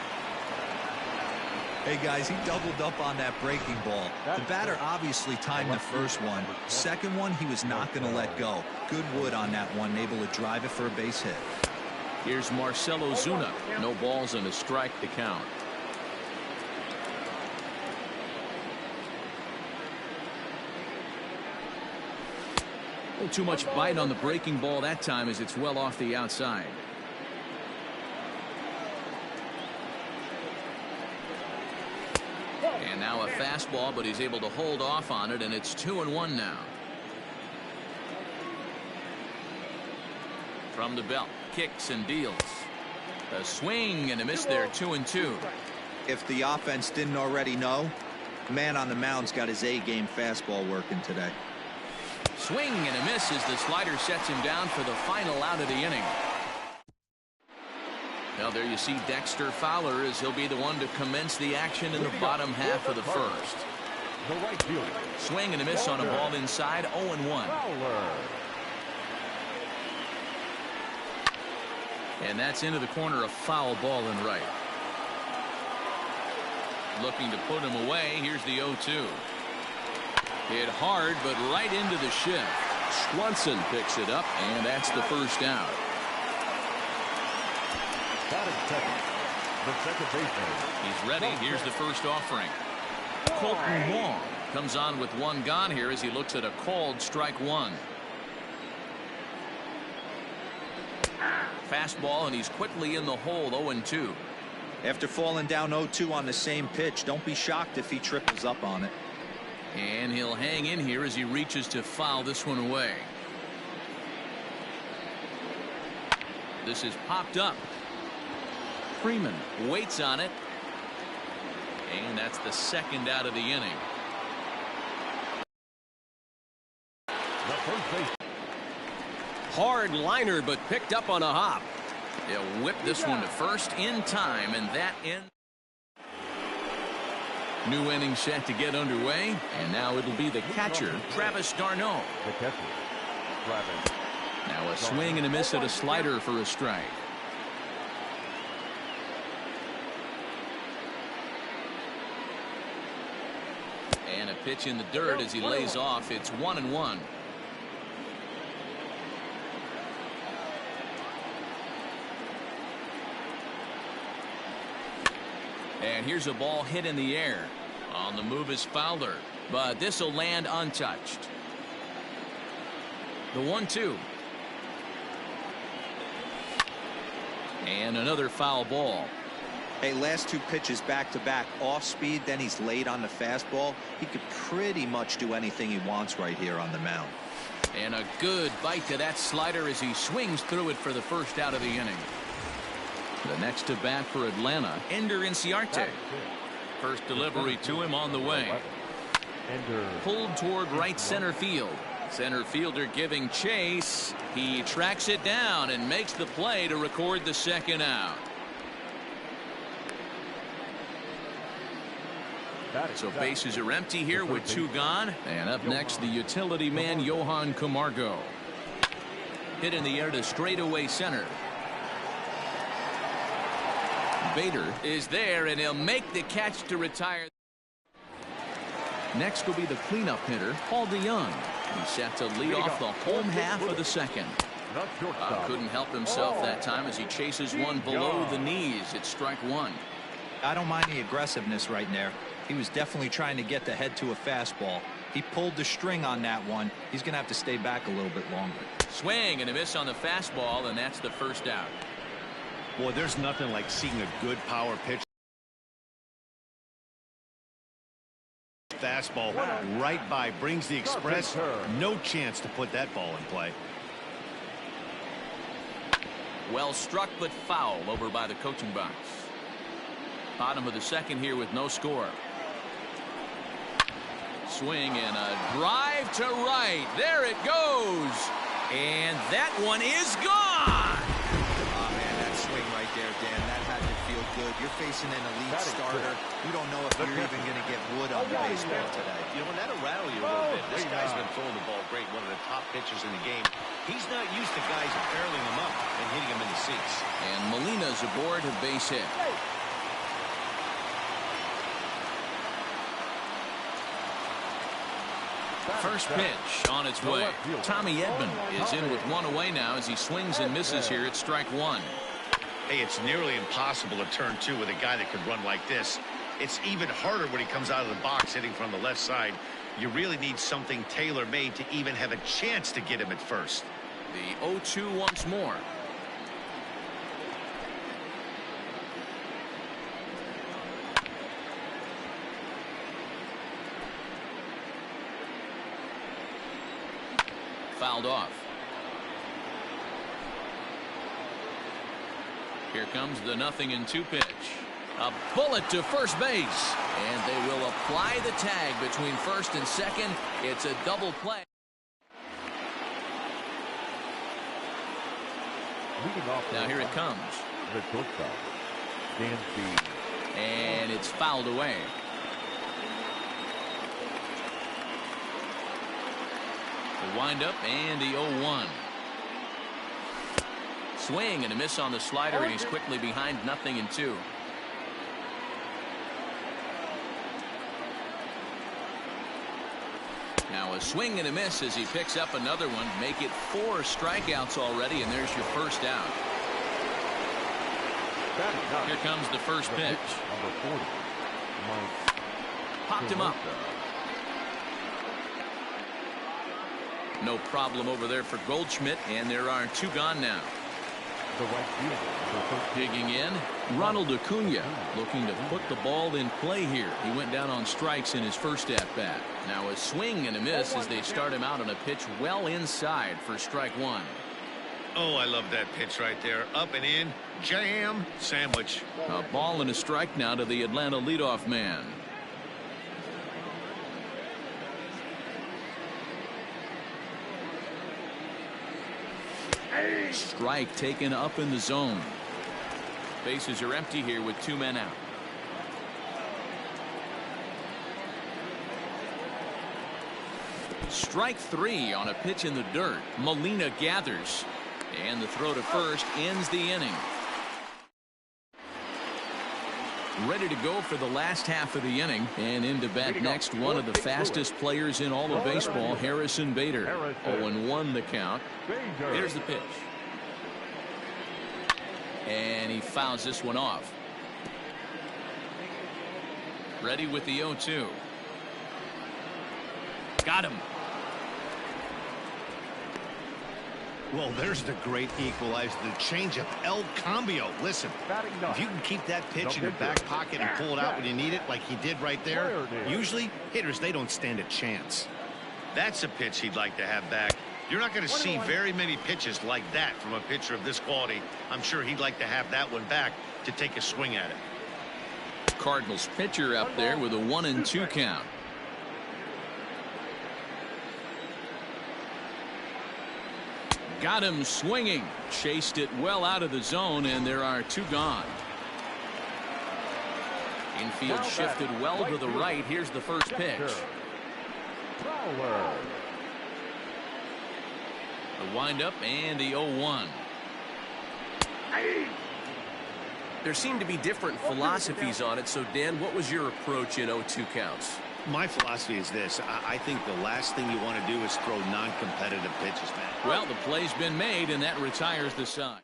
Hey guys, he doubled up on that breaking ball. The batter obviously timed the first one. Second one, he was not going to let go. Good wood on that one, able to drive it for a base hit. Here's Marcell Ozuna. No balls and a strike to count. A little too much bite on the breaking ball that time, as it's well off the outside. And now a fastball, but he's able to hold off on it, and it's 2-1 now. From the belt, kicks and deals. A swing and a miss there, 2-2. If the offense didn't already know, the man on the mound's got his A-game fastball working today. Swing and a miss as the slider sets him down for the final out of the inning. Well, there you see Dexter Fowler, as he'll be the one to commence the action in the bottom half of the first. The right fielder. Swing and a miss on a ball inside, 0-1. And that's into the corner, a foul ball and right. Looking to put him away. Here's the 0-2. Hit hard, but right into the shift. Swanson picks it up, and that's the first out. The second baseman. He's ready. Here's the first offering. Colton Wong comes on with one gone here as he looks at a called strike one. Fastball, and he's quickly in the hole, 0-2. After falling down 0-2 on the same pitch, don't be shocked if he triples up on it. And he'll hang in here as he reaches to foul this one away. This is popped up. Freeman waits on it, and that's the second out of the inning. The first base. Hard liner, but picked up on a hop. They'll whip this one to first in time, and that ends. New inning set to get underway, and now it'll be the catcher, Travis d'Arnaud. The catcher, Travis. Now a swing and a miss at a slider for a strike. And a pitch in the dirt as he lays off. It's 1-1. And here's a ball hit in the air. On the move is Fowler, but this will land untouched. The 1-2. And another foul ball. Hey, last two pitches back-to-back, off speed, then he's late on the fastball. He could pretty much do anything he wants right here on the mound. And a good bite to that slider as he swings through it for the first out of the inning. The next to bat for Atlanta, Ender Inciarte. First delivery to him on the way. Pulled toward right center field. Center fielder giving chase. He tracks it down and makes the play to record the second out. So bases are empty here with 2 gone. And up next, the utility man, Johan Camargo. Hit in the air to straightaway center. Bader is there, and he'll make the catch to retire. Next will be the cleanup hitter, Paul DeYoung. He's set to lead off the home half of the second. Couldn't help himself that time as he chases one below the knees. It's strike 1. I don't mind the aggressiveness right there. He was definitely trying to get the head to a fastball. He pulled the string on that one. He's going to have to stay back a little bit longer. Swing and a miss on the fastball, and that's the first out. Boy, there's nothing like seeing a good power pitch. Fastball right by, brings the express. No chance to put that ball in play. Well struck, but foul over by the coaching box. Bottom of the second here with no score. Swing and a drive to right. There it goes. And that one is gone. Oh, man, that swing right there, Dan, that had to feel good. You're facing an elite starter. You don't know if you're even going to get wood on the baseball today. You know, that'll rattle you a little bit. This guy's been throwing the ball great, one of the top pitchers in the game. He's not used to guys barreling him up and hitting him in the seats. And Molina's aboard a base hit. First pitch on its way. Tommy Edman is in with 1 away now as he swings and misses here at strike 1. Hey, it's nearly impossible to turn 2 with a guy that could run like this. It's even harder when he comes out of the box hitting from the left side. You really need something tailor-made to even have a chance to get him at first. The 0-2 once more. Fouled off. Here comes the 0-2 pitch. A bullet to first base. And they will apply the tag between first and second. It's a double play. Now here it comes. And it's fouled away. The windup and the 0-1. Swing and a miss on the slider, and he's quickly behind 0-2. Now a swing and a miss as he picks up another one. Make it 4 strikeouts already, and there's your first out. Here comes the first pitch. Popped him up. No problem over there for Goldschmidt, and there are 2 gone now. Digging in, Ronald Acuna looking to put the ball in play here. He went down on strikes in his first at-bat. Now a swing and a miss as they start him out on a pitch well inside for strike 1. Oh, I love that pitch right there. Up and in, jam, sandwich. A ball and a strike now to the Atlanta leadoff man. Strike taken up in the zone. Bases are empty here with 2 men out. Strike 3 on a pitch in the dirt. Molina gathers, and the throw to first ends the inning. Ready to go for the last half of the inning, and in to bat next, one of the fastest players in all of baseball, Harrison Bader. 0-1 the count. Here's the pitch. And he fouls this one off. Ready with the 0-2. Got him. Well, there's the great equalizer, the changeup, El Cambio. Listen, if you can keep that pitch in your back pocket and pull it out when you need it, like he did right there, usually hitters, they don't stand a chance. That's a pitch he'd like to have back. You're not going to see very many pitches like that from a pitcher of this quality. I'm sure he'd like to have that one back to take a swing at it. Cardinals pitcher up there with a 1-2 count. Got him swinging. Chased it well out of the zone, and there are 2 gone. Infield shifted well to the right. Here's the first pitch. The windup and the 0-1. There seemed to be different philosophies on it. So, Dan, what was your approach in 0-2 counts? My philosophy is this. I think the last thing you want to do is throw non-competitive pitches, man. Well, the play's been made, and that retires the side.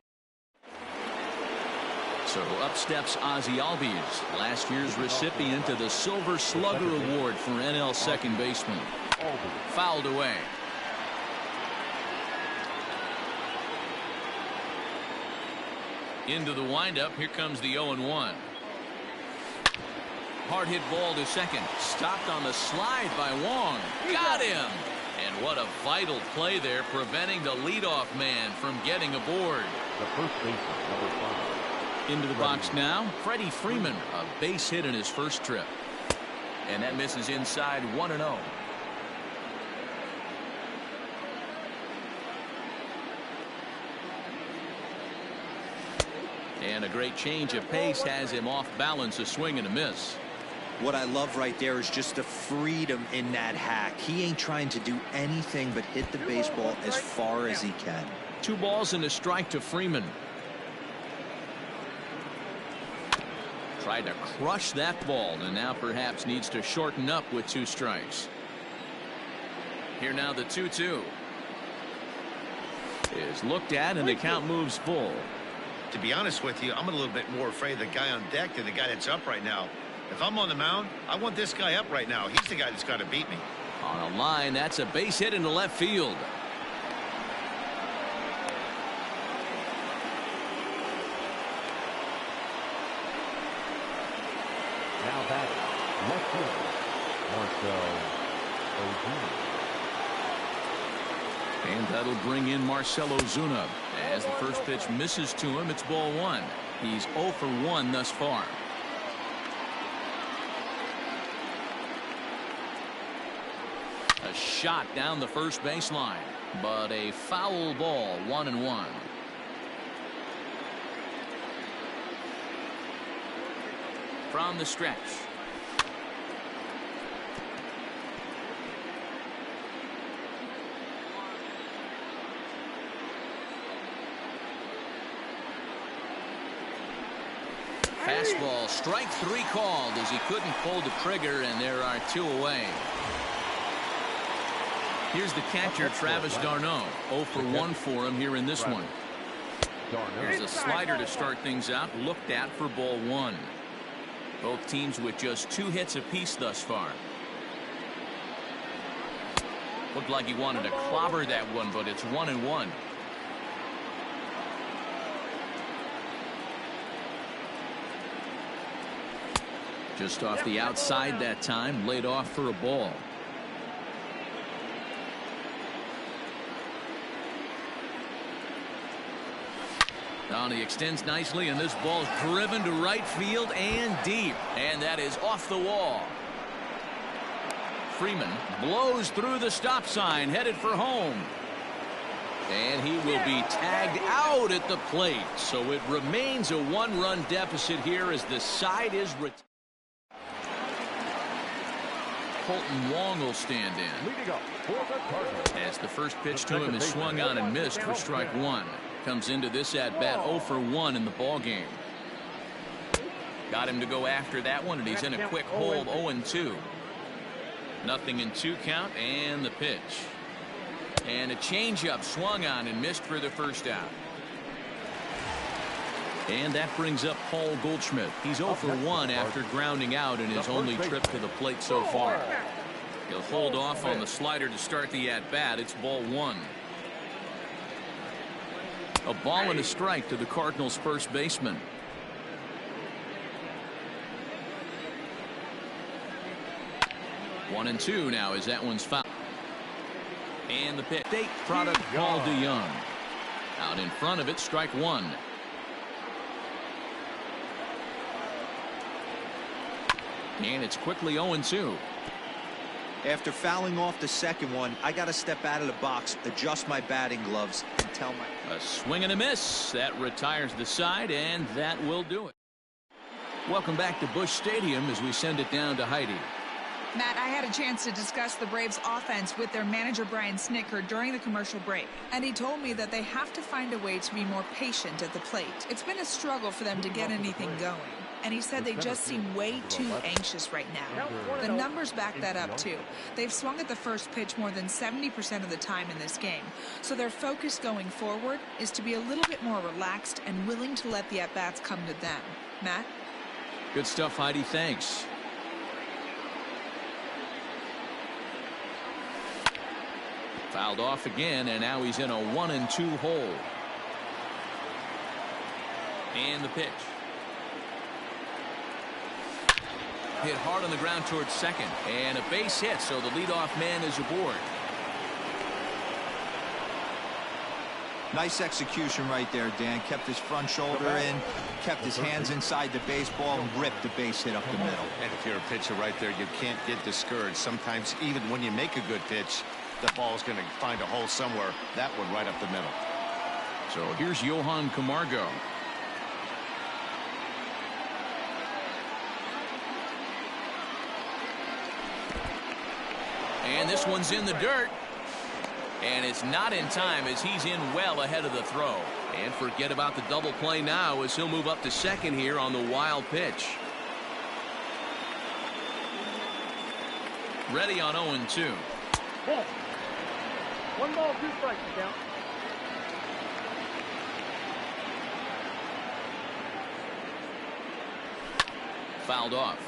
So up steps Ozzie Albies, last year's recipient of the Silver Slugger Award for NL second baseman. Fouled away. Into the windup. Here comes the 0-1. Hard hit ball to second. Stopped on the slide by Wong. Got him. And what a vital play there, preventing the leadoff man from getting aboard. The first baseman, number 5. Into the box now, Freddie Freeman, a base hit in his first trip. And that misses inside 1-0. And a great change of pace has him off balance, a swing and a miss. What I love right there is just the freedom in that hack. He ain't trying to do anything but hit the baseball as far as he can. 2 balls and a strike to Freeman. Tried to crush that ball, and now perhaps needs to shorten up with 2 strikes. Here now the 2-2 is looked at, and the count moves full. To be honest with you, I'm a little bit more afraid of the guy on deck than the guy that's up right now. If I'm on the mound, I want this guy up right now. He's the guy that's got to beat me. On a line, that's a base hit into left field. Now batting, left fielder, Marcell Ozuna. And that'll bring in Marcell Ozuna. As the first pitch misses to him, it's ball 1. He's 0 for 1 thus far. A shot down the first baseline, but a foul ball, 1-1. From the stretch. Fastball, strike 3 called as he couldn't pull the trigger, and there are 2 away. Here's the catcher, Travis d'Arnaud. 0 for 1 for him here in this one. Here's a slider to start things out, looked at for ball 1. Both teams with just 2 hits apiece thus far. Looked like he wanted to clobber that one, but it's 1-1. Just off the outside that time, laid off for a ball. Now he extends nicely, and this ball's driven to right field and deep. And that is off the wall. Freeman blows through the stop sign, headed for home. And he will be tagged out at the plate. So it remains a 1-run deficit here as the side is retired. Colton Wong will stand in. As the first pitch to him is swung on and missed for strike 1. Comes into this at bat 0 for 1 in the ball game. Got him to go after that one, and he's in a quick hold, 0-2. Nothing in 2 count, and the pitch. And a changeup swung on and missed for the first out. And that brings up Paul Goldschmidt. He's 0 for 1 after grounding out in his only trip to the plate so far. He'll hold off on the slider to start the at-bat. It's ball 1. A ball and a strike to the Cardinals' first baseman. One and 2 now as that one's fouled. And the pitch. State product Paul DeYoung. Out in front of it, strike one. And it's quickly 0-2. After fouling off the second one, I got to step out of the box, adjust my batting gloves, and tell my... A swing and a miss. That retires the side, and that will do it. Welcome back to Busch Stadium as we send it down to Heidi. Matt, I had a chance to discuss the Braves' offense with their manager Brian Snitker during the commercial break, and he told me that they have to find a way to be more patient at the plate. It's been a struggle for them to get anything going, and he said they just seem way too anxious right now. The numbers back that up, too. They've swung at the first pitch more than 70% of the time in this game, so their focus going forward is to be a little bit more relaxed and willing to let the at-bats come to them. Matt? Good stuff, Heidi. Thanks. Fouled off again, and now he's in a 1-2 hole. And the pitch. Hit hard on the ground towards second, and a base hit, so the leadoff man is aboard. Nice execution right there, Dan. Kept his front shoulder in, kept his hands inside the baseball, and ripped the base hit up the middle. And if you're a pitcher right there, you can't get discouraged. Sometimes even when you make a good pitch, the ball's going to find a hole somewhere. That one right up the middle. So here's Johan Camargo. And this one's in the dirt. And it's not in time as he's in well ahead of the throw. And forget about the double play now as he'll move up to second here on the wild pitch. Ready on 0-2. Ball. 1 ball, 2 strikes, count. Fouled off.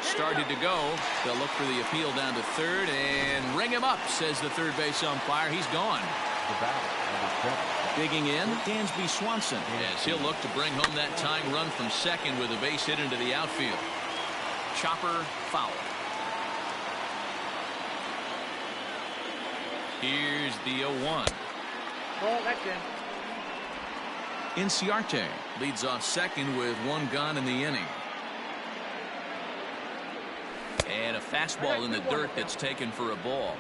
Started to go. They'll look for the appeal down to third and ring him up, says the third base umpire. He's gone. Digging in, Dansby Swanson, as he'll look to bring home that tying run from second with a base hit into the outfield. Chopper foul. Here's the 0-1. Ball, that's in. Inciarte leads off second with 1 gone in the inning. And a fastball in the dirt that's taken for a ball.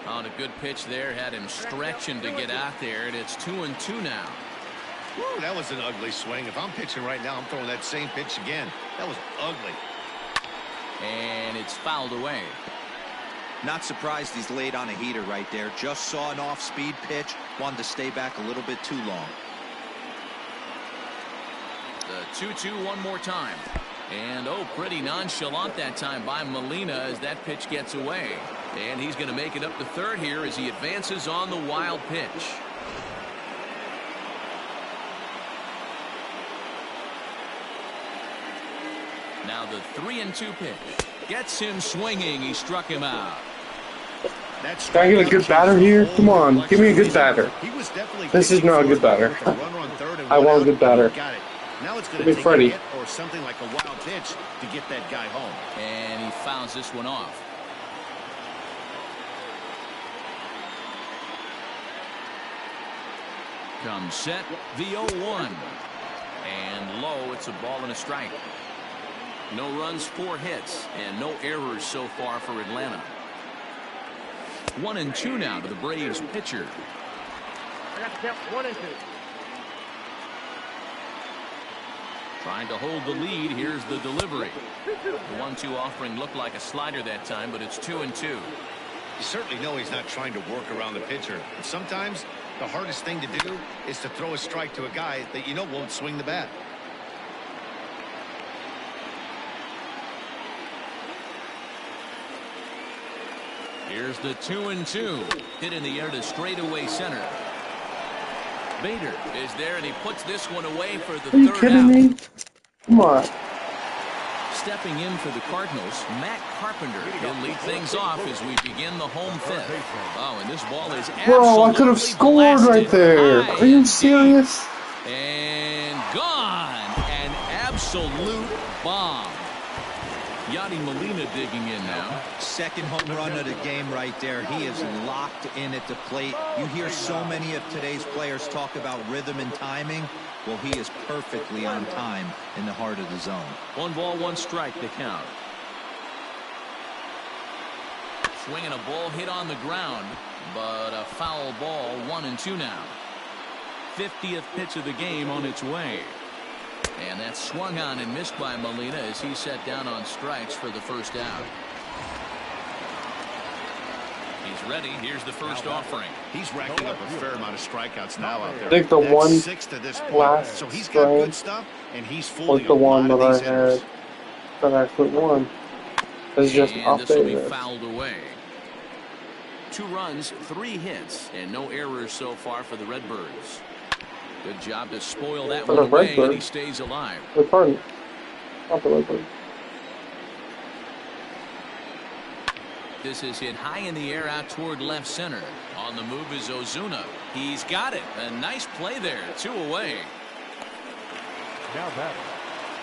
On a good pitch there, had him stretching to get out there, and it's 2-2 now. Woo, that was an ugly swing. If I'm pitching right now, I'm throwing that same pitch again. That was ugly. And it's fouled away. Not surprised he's laid on a heater right there. Just saw an off-speed pitch. Wanted to stay back a little bit too long. The 2-2 one more time. And oh, pretty nonchalant that time by Molina as that pitch gets away. And he's going to make it up to third here as he advances on the wild pitch. Now the 3-2 pitch. Gets him swinging. He struck him out. Can I get a good batter here? Come on, give me a good batter. This is not a good batter. I want a good batter. Now it's going to take a hit or something like a wild pitch to get that guy home. And he fouls this one off. Comes set, the 0-1. And low, it's a ball and a strike. No runs, 4 hits, and no errors so far for Atlanta. 1-2 now to the Braves pitcher. I got to count 1-2. Trying to hold the lead. Here's the delivery. The 1-2 offering looked like a slider that time, but it's 2-2. You certainly know he's not trying to work around the pitcher. But sometimes the hardest thing to do is to throw a strike to a guy that you know won't swing the bat. Here's the 2-2. Hit in the air to straightaway center. Bader is there, and he puts this one away for the third out. Are you kidding me? Come on. stepping in for the Cardinals, Matt Carpenter. He'll lead things off as we begin the home fifth. Oh, and this ball is absolutely bro, I could have scored right there. Are you serious? And gone. An absolute bomb. Yadi Molina digging in now. Second home run of the game right there. He is locked in at the plate. You hear so many of today's players talk about rhythm and timing. Well, he is perfectly on time in the heart of the zone. 1 ball, 1 strike to count. Swinging a ball hit on the ground, but a foul ball. 1-2 now. 50th pitch of the game on its way. And that's swung on and missed by Molina as he set down on strikes for the first out. He's ready. Here's the first offering. He's racking up a fair amount of strikeouts now out there. I think the That's one 6 to this point. So he's got good stuff, and he's was fooling the a one lot that of I these hitters. had that I put one. It's just And this will be updated. fouled away. 2 runs, 3 hits, and no errors so far for the Redbirds. Good job to spoil that one away, and he stays alive. Pardon. Not the Redbird. This is hit high in the air out toward left center. On the move is Ozuna. He's got it. A nice play there. 2 away. Now batting,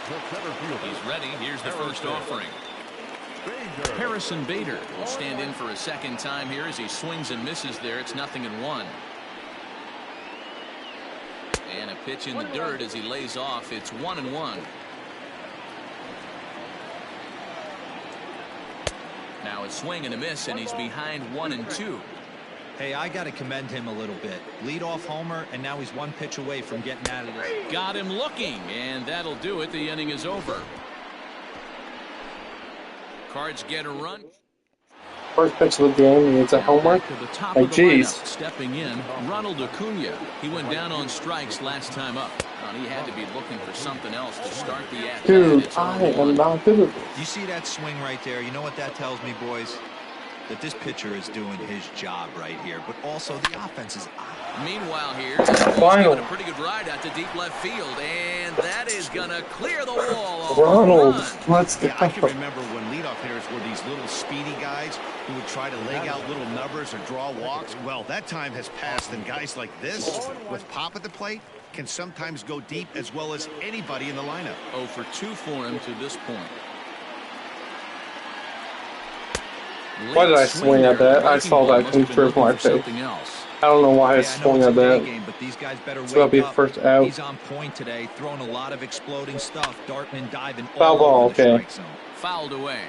the center fielder. He's ready. Here's the first offering. Harrison Bader will stand in for a second time here as he swings and misses there. It's 0-1. And a pitch in the dirt as he lays off. It's 1-1. Now a swing and a miss, and he's behind 1-2. Hey, I got to commend him a little bit. Leadoff homer, and now he's 1 pitch away from getting out of this. Got him looking, and that'll do it. The inning is over. Cards get a run. First pitch of the game, it's a homer. Like, geez. Stepping in, Ronald Acuna. He went down on strikes last time up. He had to be looking for something else to start the at-bat. Dude, I am not good at this. You see that swing right there? You know what that tells me, boys? That this pitcher is doing his job right here, but also the offense is out. Meanwhile here, he's giving a pretty good ride out to deep left field, and that is going to clear the wall. Ronald, let's go. Yeah, I can remember when leadoff hitters were these little speedy guys who would try to leg out little numbers or draw walks. Well, that time has passed, and guys like this, with pop at the plate, can sometimes go deep as well as anybody in the lineup. 0 for 2 for him to this point. Why did I swing at that? I saw that come through my face. I don't know why I swung at that. But these guys better It's going to be the first out. He's on point today, throwing a lot of exploding stuff, darting and diving Foul ball, all over the okay. strike zone. Fouled away.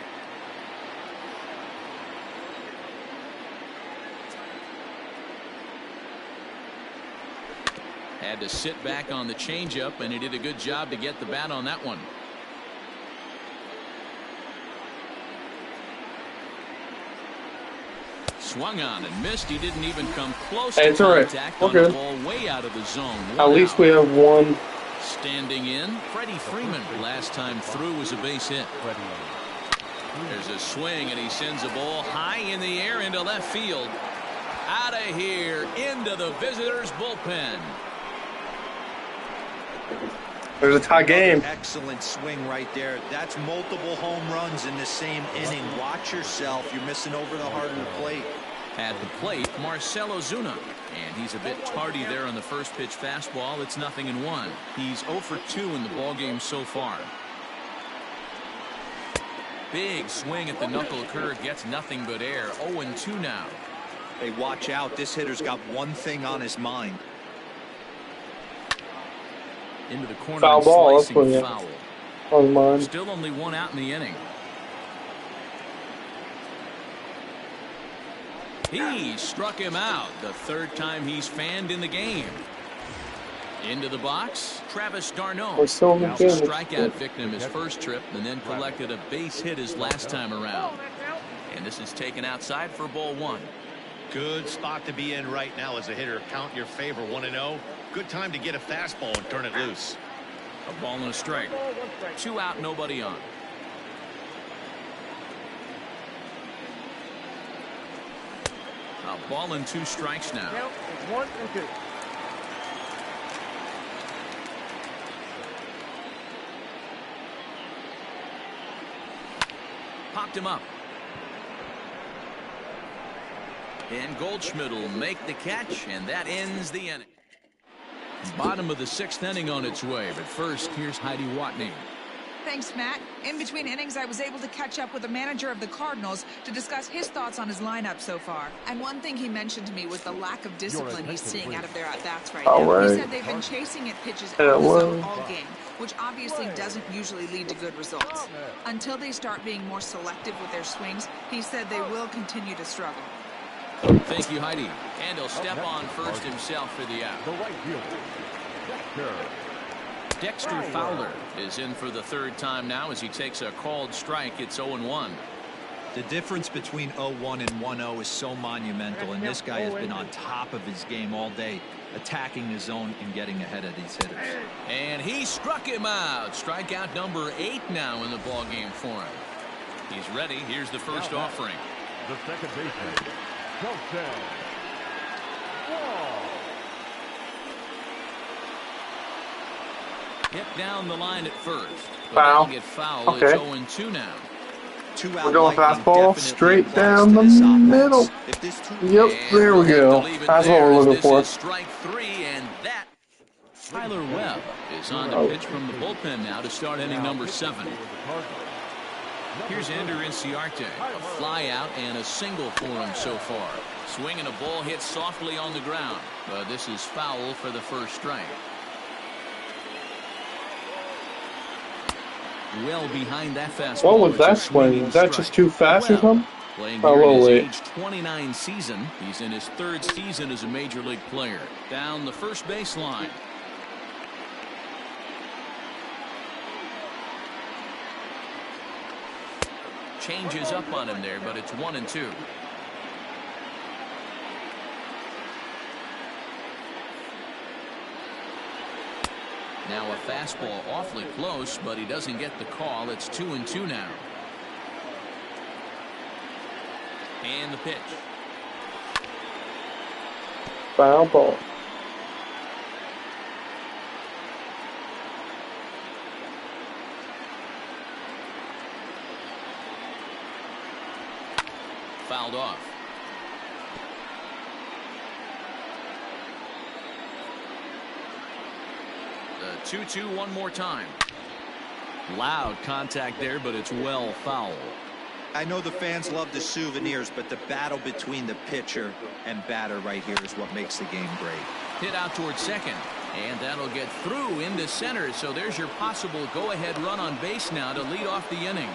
Had to sit back on the changeup, and he did a good job to get the bat on that one. Swung on and missed. He didn't even come close to contact on the ball way out of the zone. At least we have one. Standing in, Freddie Freeman last time through was a base hit. There's a swing, and he sends a ball high in the air into left field. Out of here, into the visitors' bullpen. There's a tie game. Excellent swing right there. That's multiple home runs in the same inning. Watch yourself. You're missing over the heart of the plate. At the plate, Marcell Ozuna. And he's a bit tardy there on the first pitch fastball. It's 0-1. He's 0 for 2 in the ballgame so far. Big swing at the knuckle curve. Gets nothing but air. 0-2 now. Hey, watch out. This hitter's got one thing on his mind. Into the corner. Foul ball. That's what foul. On mine. Still only 1 out in the inning. He struck him out. The 3rd time he's fanned in the game. Into the box, Travis d'Arnaud. Strikeout victim his first trip, and then collected a base hit his last time around. And this is taken outside for ball 1. Good spot to be in right now as a hitter. Count your favor. 1-0. Good time to get a fastball and turn it loose. A ball and a strike. 2 out, nobody on. A ball and 2 strikes now. 1 and 2. popped him up. And Goldschmidt will make the catch, and that ends the inning. Bottom of the 6th inning on its way, but first, here's Heidi Watney. Thanks, Matt. In between innings, I was able to catch up with the manager of the Cardinals to discuss his thoughts on his lineup so far. And one thing he mentioned to me was the lack of discipline he's seeing out of their at-bats right now. He said they've been chasing at pitches out of the zone all game, which obviously doesn't usually lead to good results. Until they start being more selective with their swings, he said they will continue to struggle. Thank you, Heidi. And he'll step on first himself for the out. The right fielder, Dexter Fowler is in for the 3rd time now as he takes a called strike. It's 0-1. The difference between 0-1 and 1-0 is so monumental, and this guy has been on top of his game all day, attacking the zone and getting ahead of these hitters. And he struck him out. Strikeout number 8 now in the ball game for him. He's ready. Here's the first offering. the second baseman, Joseph. Hit down the line at first. Foul. Get foul. Okay. It's 0-2 now. We're going fastball straight down the middle. Yep, there we go. That's what we're looking for. Strike 3, and that. Tyler Webb is on to pitch from the bullpen now to start inning number 7. Here's Ender Inciarte. A fly out and a single for him so far. Swinging a ball hit softly on the ground. But this is foul for the first strike. Well behind that fastball. What was that swing? Was that just too fast or something? Playing here in his age 29 season. He's in his 3rd season as a major league player. Down the first baseline. Changes up on him there, but it's 1-2. Now a fastball awfully close, but he doesn't get the call. It's 2-2 now. And the pitch. Foul ball. Fouled off. The 2-2 one more time. Loud contact there, but it's well foul. I know the fans love the souvenirs, but the battle between the pitcher and batter right here is what makes the game great. Hit out towards second, and that'll get through into center. So there's your possible go-ahead run on base now to lead off the inning.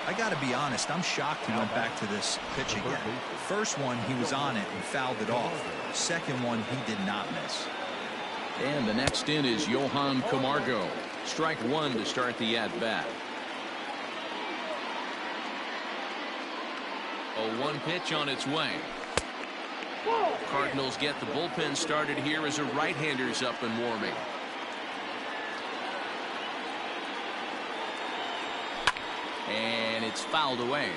I got to be honest, I'm shocked he went back to this pitch again. The first one, he was on it and fouled it off. Second one, he did not miss. And the next in is Johan Camargo. Strike 1 to start the at-bat. A 1 pitch on its way. Cardinals get the bullpen started here as a right-hander's up and warming. And it's fouled away.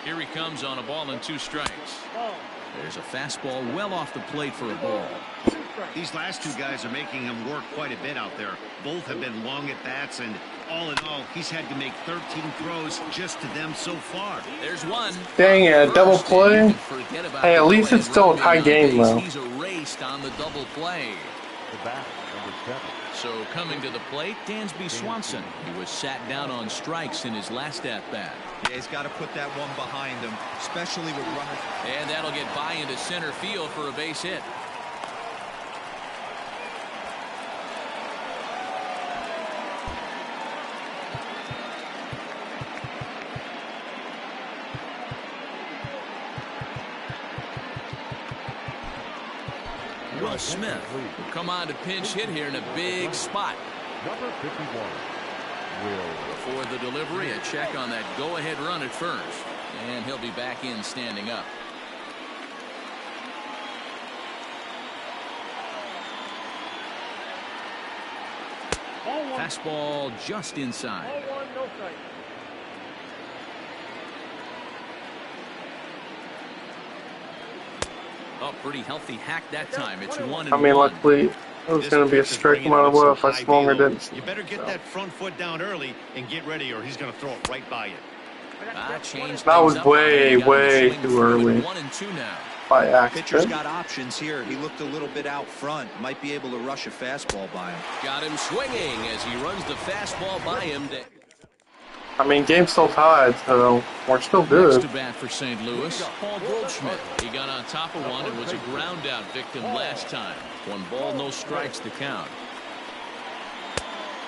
Here he comes on a ball and 2 strikes. There's a fastball well off the plate for a ball. These last 2 guys are making him work quite a bit out there. Both have been long at bats, and all in all, he's had to make 13 throws just to them so far. There's one. Dang it, double play. Hey, at least it's still a tie game though. He's erased on the double play. The bat, number 7. So coming to the plate, Dansby Swanson. He was sat down on strikes in his last at-bat. Yeah, he's got to put that one behind him, especially with runners. And that'll get by into center field for a base hit. Will Smith will come on to pinch hit here in a big spot. Number 51. Before the delivery, a check on that go-ahead run at first. And he'll be back in standing up. Fastball just inside. Oh, pretty healthy hack that time. It's 1-1. I mean, luckily, It was going to be a strike no matter what if I swung or didn't. You better get that front foot down early and get ready, or he's going to throw it right by you. That was way too early. 1-2 now. By accident. Pitcher's got options here. He looked a little bit out front. Might be able to rush a fastball by him. Got him swinging as he runs the fastball by him. I mean, game's still tied, so we're still good. Next to bat for St. Louis, Paul Goldschmidt. He got on top of one and was a ground-out victim last time. 1 ball, no strikes to count.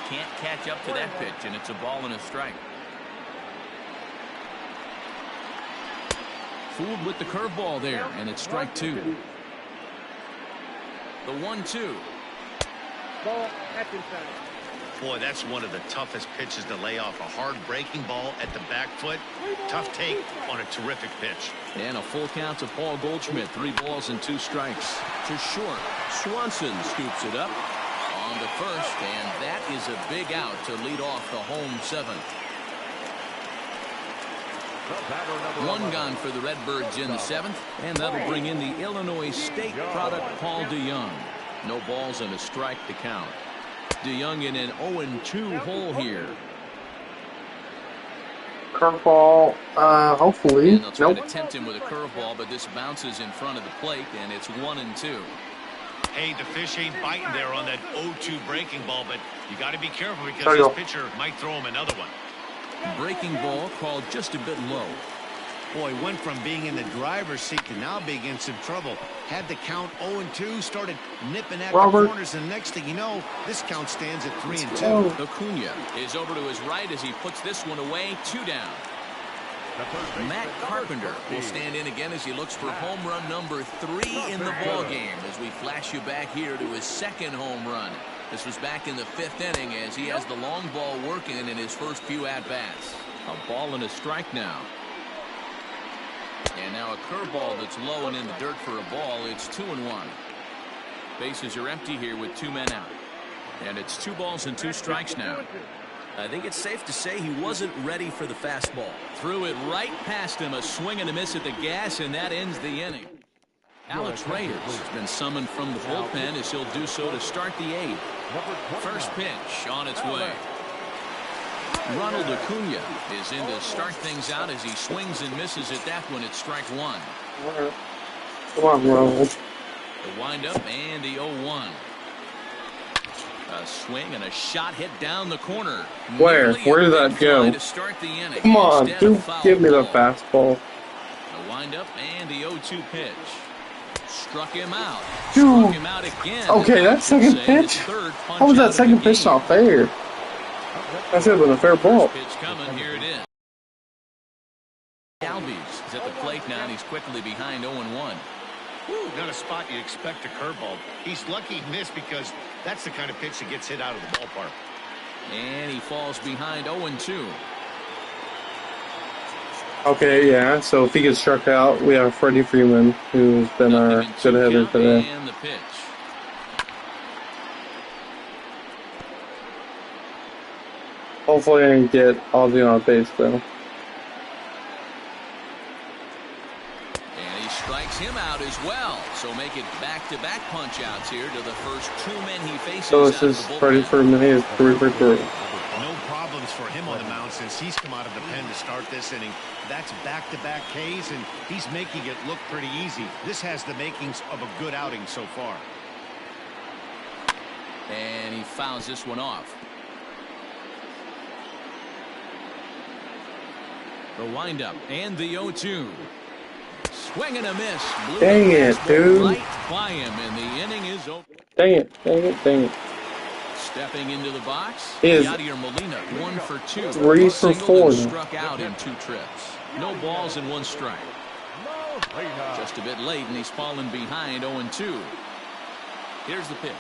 Can't catch up to that pitch, and it's a ball and a strike. Fooled with the curveball there, and it's strike 2. The 1-2. Boy, that's one of the toughest pitches to lay off. A hard breaking ball at the back foot. Tough take on a terrific pitch. And a full count to Paul Goldschmidt. 3 balls and 2 strikes. To short. Swanson scoops it up on the first, and that is a big out to lead off the home 7th. 1 gone for the Redbirds in the 7th, and that'll bring in the Illinois State product Paul DeYoung. No balls and a strike to count. DeYoung in an 0-2 hole here. Curveball, hopefully. And they'll try to tempt him with a curveball, but this bounces in front of the plate, and it's 1-2. Hey, the fish ain't biting there on that 0-2 breaking ball, but you got to be careful because this pitcher might throw him another one. Breaking ball called just a bit low. Boy, went from being in the driver's seat to now being in some trouble. Had the count 0-2, started nipping at the corners, and next thing you know, this count stands at 3-2. Acuna is over to his right as he puts this one away. 2 down. Matt Carpenter will stand in again as he looks for home run number 3 in the ball game as we flash you back here to his 2nd home run. This was back in the 5th inning as he has the long ball working in his first few at-bats. A ball and a strike now. And now a curveball that's low and in the dirt for a ball. It's 2-1. Bases are empty here with 2 men out. And it's 2 balls and 2 strikes now. I think it's safe to say he wasn't ready for the fastball. Threw it right past him. A swing and a miss at the gas, and that ends the inning. Alex Reyes has been summoned from the bullpen as he'll do so to start the 8th. First pitch on its way. Ronald Acuna is in to start things out as he swings and misses at that one. It's strike 1. Come on, Ronald. The windup and the 0-1. A swing and a shot hit down the corner. Where did that go? Come on, dude, give me the fastball. The windup and the 0-2 pitch. Struck him out. Dude. Struck him out again. Okay, that second pitch? How was that second pitch not fair? That should have been a fair ball. Pitch coming. Here it is. Albies is at the plate now, and he's quickly behind 0-1. Not a spot you expect a curveball. He's lucky he missed because that's the kind of pitch that gets hit out of the ballpark. And he falls behind 0-2. Okay, yeah, so if he gets struck out, we have Freddie Freeman, who's been our good hitter today. And the pitch. Hopefully I can get Ozzy on base, though. And he strikes him out as well. So make it back-to-back punch-outs here to the first 2 men he faces. So this is Freddie Freeman. He is 3 for 3. No problems for him on the mound since he's come out of the pen to start this inning. That's back-to-back Ks, and he's making it look pretty easy. This has the makings of a good outing so far. And he fouls this one off. The windup and the 0-2. Swing and a miss. Dang it, dude. Right by him, and the inning is over. Dang it. Stepping into the box, is Yadier Molina, 1 for 2. 3 for 4. Struck out in 2 trips. No balls and 1 strike. Just a bit late, and he's fallen behind 0-2. Here's the pitch.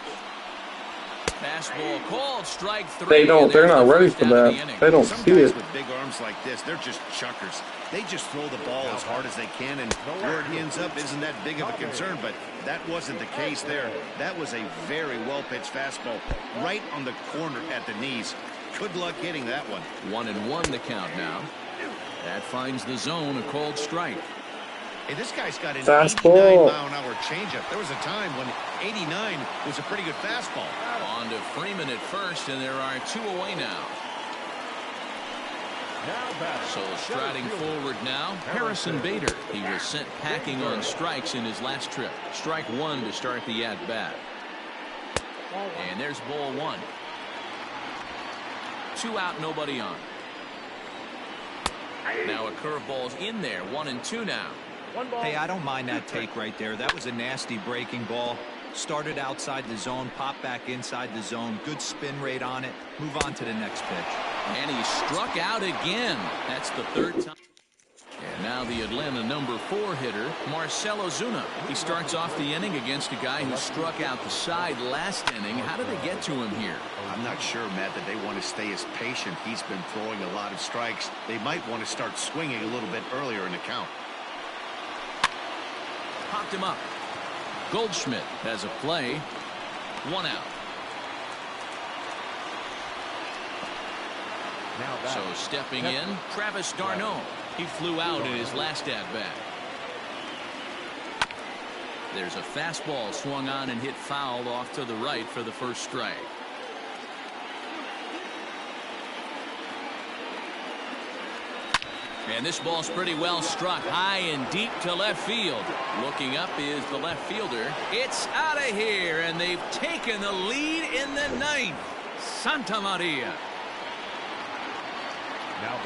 Fastball called, strike 3. They're not ready for that. They don't see it. With big arms like this, they're just chuckers. They just throw the ball as hard as they can, and where it ends up isn't that big of a concern, but that wasn't the case there. That was a very well-pitched fastball right on the corner at the knees. Good luck hitting that one. 1-1 the count now. That finds the zone, a called strike. Hey, this guy's got an fastball. 89-mile-an-hour changeup. There was a time when 89 was a pretty good fastball. On to Freeman at first, and there are 2 away now. So striding forward now, Harrison Bader. He was sent packing on strikes in his last trip. Strike 1 to start the at-bat. And there's ball 1. 2 out, nobody on. Now a curveball's in there, 1-2 now. Hey, I don't mind that take right there. That was a nasty breaking ball. Started outside the zone, popped back inside the zone. Good spin rate on it. Move on to the next pitch. And he struck out again. That's the 3rd time. And now the Atlanta number 4 hitter, Marcell Ozuna. He starts off the inning against a guy who struck out the side last inning. How did they get to him here? I'm not sure, Matt, that they want to stay as patient. He's been throwing a lot of strikes. They might want to start swinging a little bit earlier in the count. Popped him up. Goldschmidt has a play. 1 out. So stepping in, Travis d'Arnaud. He flew out in his last at-bat. There's a fastball swung on and hit foul off to the right for the first strike. And this ball's pretty well struck high and deep to left field. Looking up is the left fielder. It's out of here, and they've taken the lead in the 9th. Santa Maria.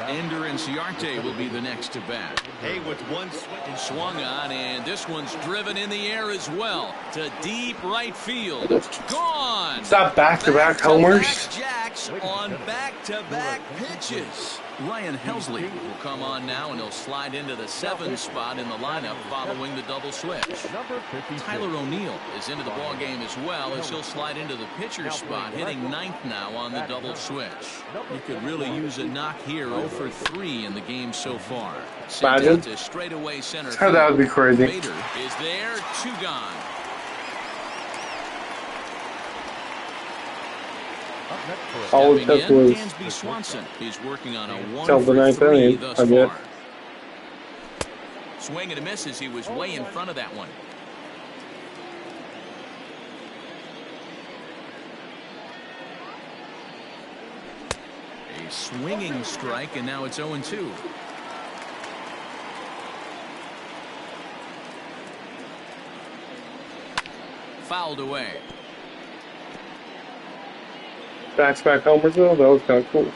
Ender Inciarte will be the next to bat. Hey, with one swung on, and this one's driven in the air as well to deep right field. Gone. Is that back-to-back homers? Jacks on back-to-back pitches. Ryan Helsley will come on now, and he'll slide into the 7th spot in the lineup following the double switch. Tyler O'Neill is into the ball game as well, as he'll slide into the pitcher spot, hitting 9th now on the double switch. He could really use a knock here. 0 for 3 in the game so far. Imagine. To straightaway center Oh, that would be crazy. Bader is there, 2 gone. All Stepping it took in, was Dansby Swanson is working on a 1 till the for 9th 3 inning, thus I guess. far. Swing and a miss as he was way in front of that one. A swinging strike, and now it's 0-2. Fouled away. Back-to-back homers, though? That was kind of cool.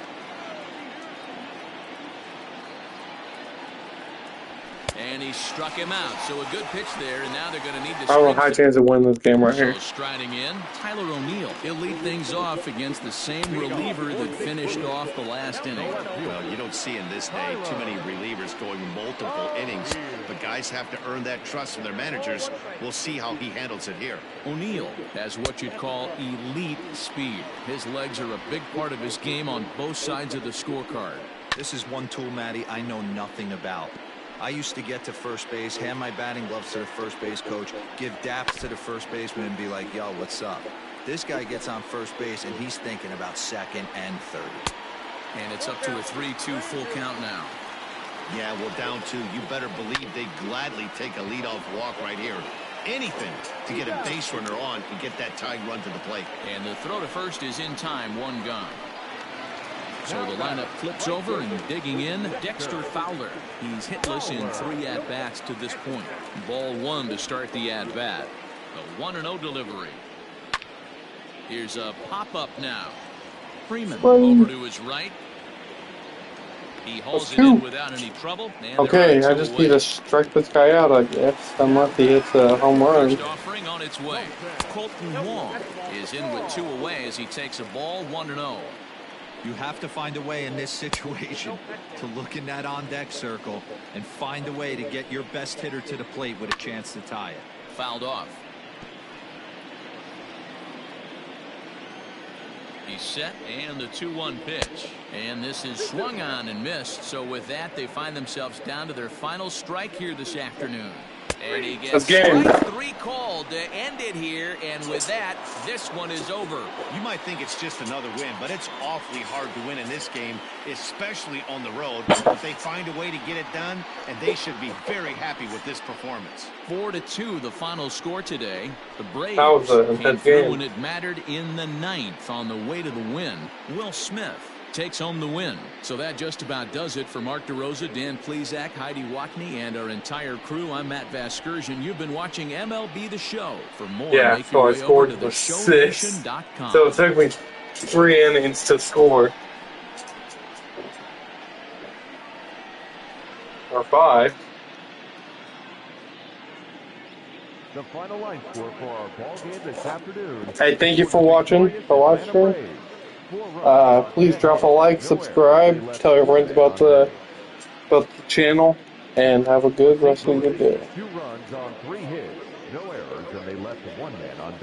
And he struck him out. So a good pitch there, and now they're going to need to. I have a high chance of winning this game right here. So striding in, Tyler O'Neill. He'll lead things off against the same reliever that finished off the last inning. Well, you don't see in this day too many relievers going multiple innings, but guys have to earn that trust from their managers. We'll see how he handles it here. O'Neill has what you'd call elite speed. His legs are a big part of his game on both sides of the scorecard. This is one tool, Matty, I know nothing about. I used to get to first base, hand my batting gloves to the first base coach, give daps to the first baseman, and be like, yo, what's up? This guy gets on first base, and he's thinking about second and third. And it's up to a 3-2 full count now. Yeah, well, down 2. You better believe they'd gladly take a leadoff walk right here. Anything to get a base runner on and get that tying run to the plate. And the throw to first is in time, 1 gone. So the lineup flips over, and digging in, Dexter Fowler. He's hitless in 3 at-bats to this point. Ball 1 to start the at-bat. The 1-0 delivery. Here's a pop-up now. Freeman over to his right. He hauls it in without any trouble. Okay, I just need to strike this guy out, I guess, unless he hits a home run. First offering on its way. Colton Wong is in with 2 away as he takes a ball, 1-0. You have to find a way in this situation to look in that on-deck circle and find a way to get your best hitter to the plate with a chance to tie it. Fouled off. He's set, and the 2-1 pitch. And this is swung on and missed. So with that, they find themselves down to their final strike here this afternoon. And he gets strike 3 called to end it here, and with that, this one is over. You might think it's just another win, but it's awfully hard to win in this game, especially on the road. But they find a way to get it done, and they should be very happy with this performance. 4-2, the final score today. The Braves came through when it mattered in the 9th on the way to the win. Will Smith takes home the win. So that just about does it for Mark DeRosa, Dan Plesac, Heidi Watney, and our entire crew. I'm Matt Vasgersian. You've been watching MLB The Show. For more, make your way over to theshownation.com. So it took me 3 innings to score. Or 5. The final line score for our ball game this afternoon. Hey, thank you for watching the live stream. Please drop a like, subscribe, tell your friends about the channel, and have a good rest of your day. 2 runs on 3 hits, no errors, and they left 1 man on base.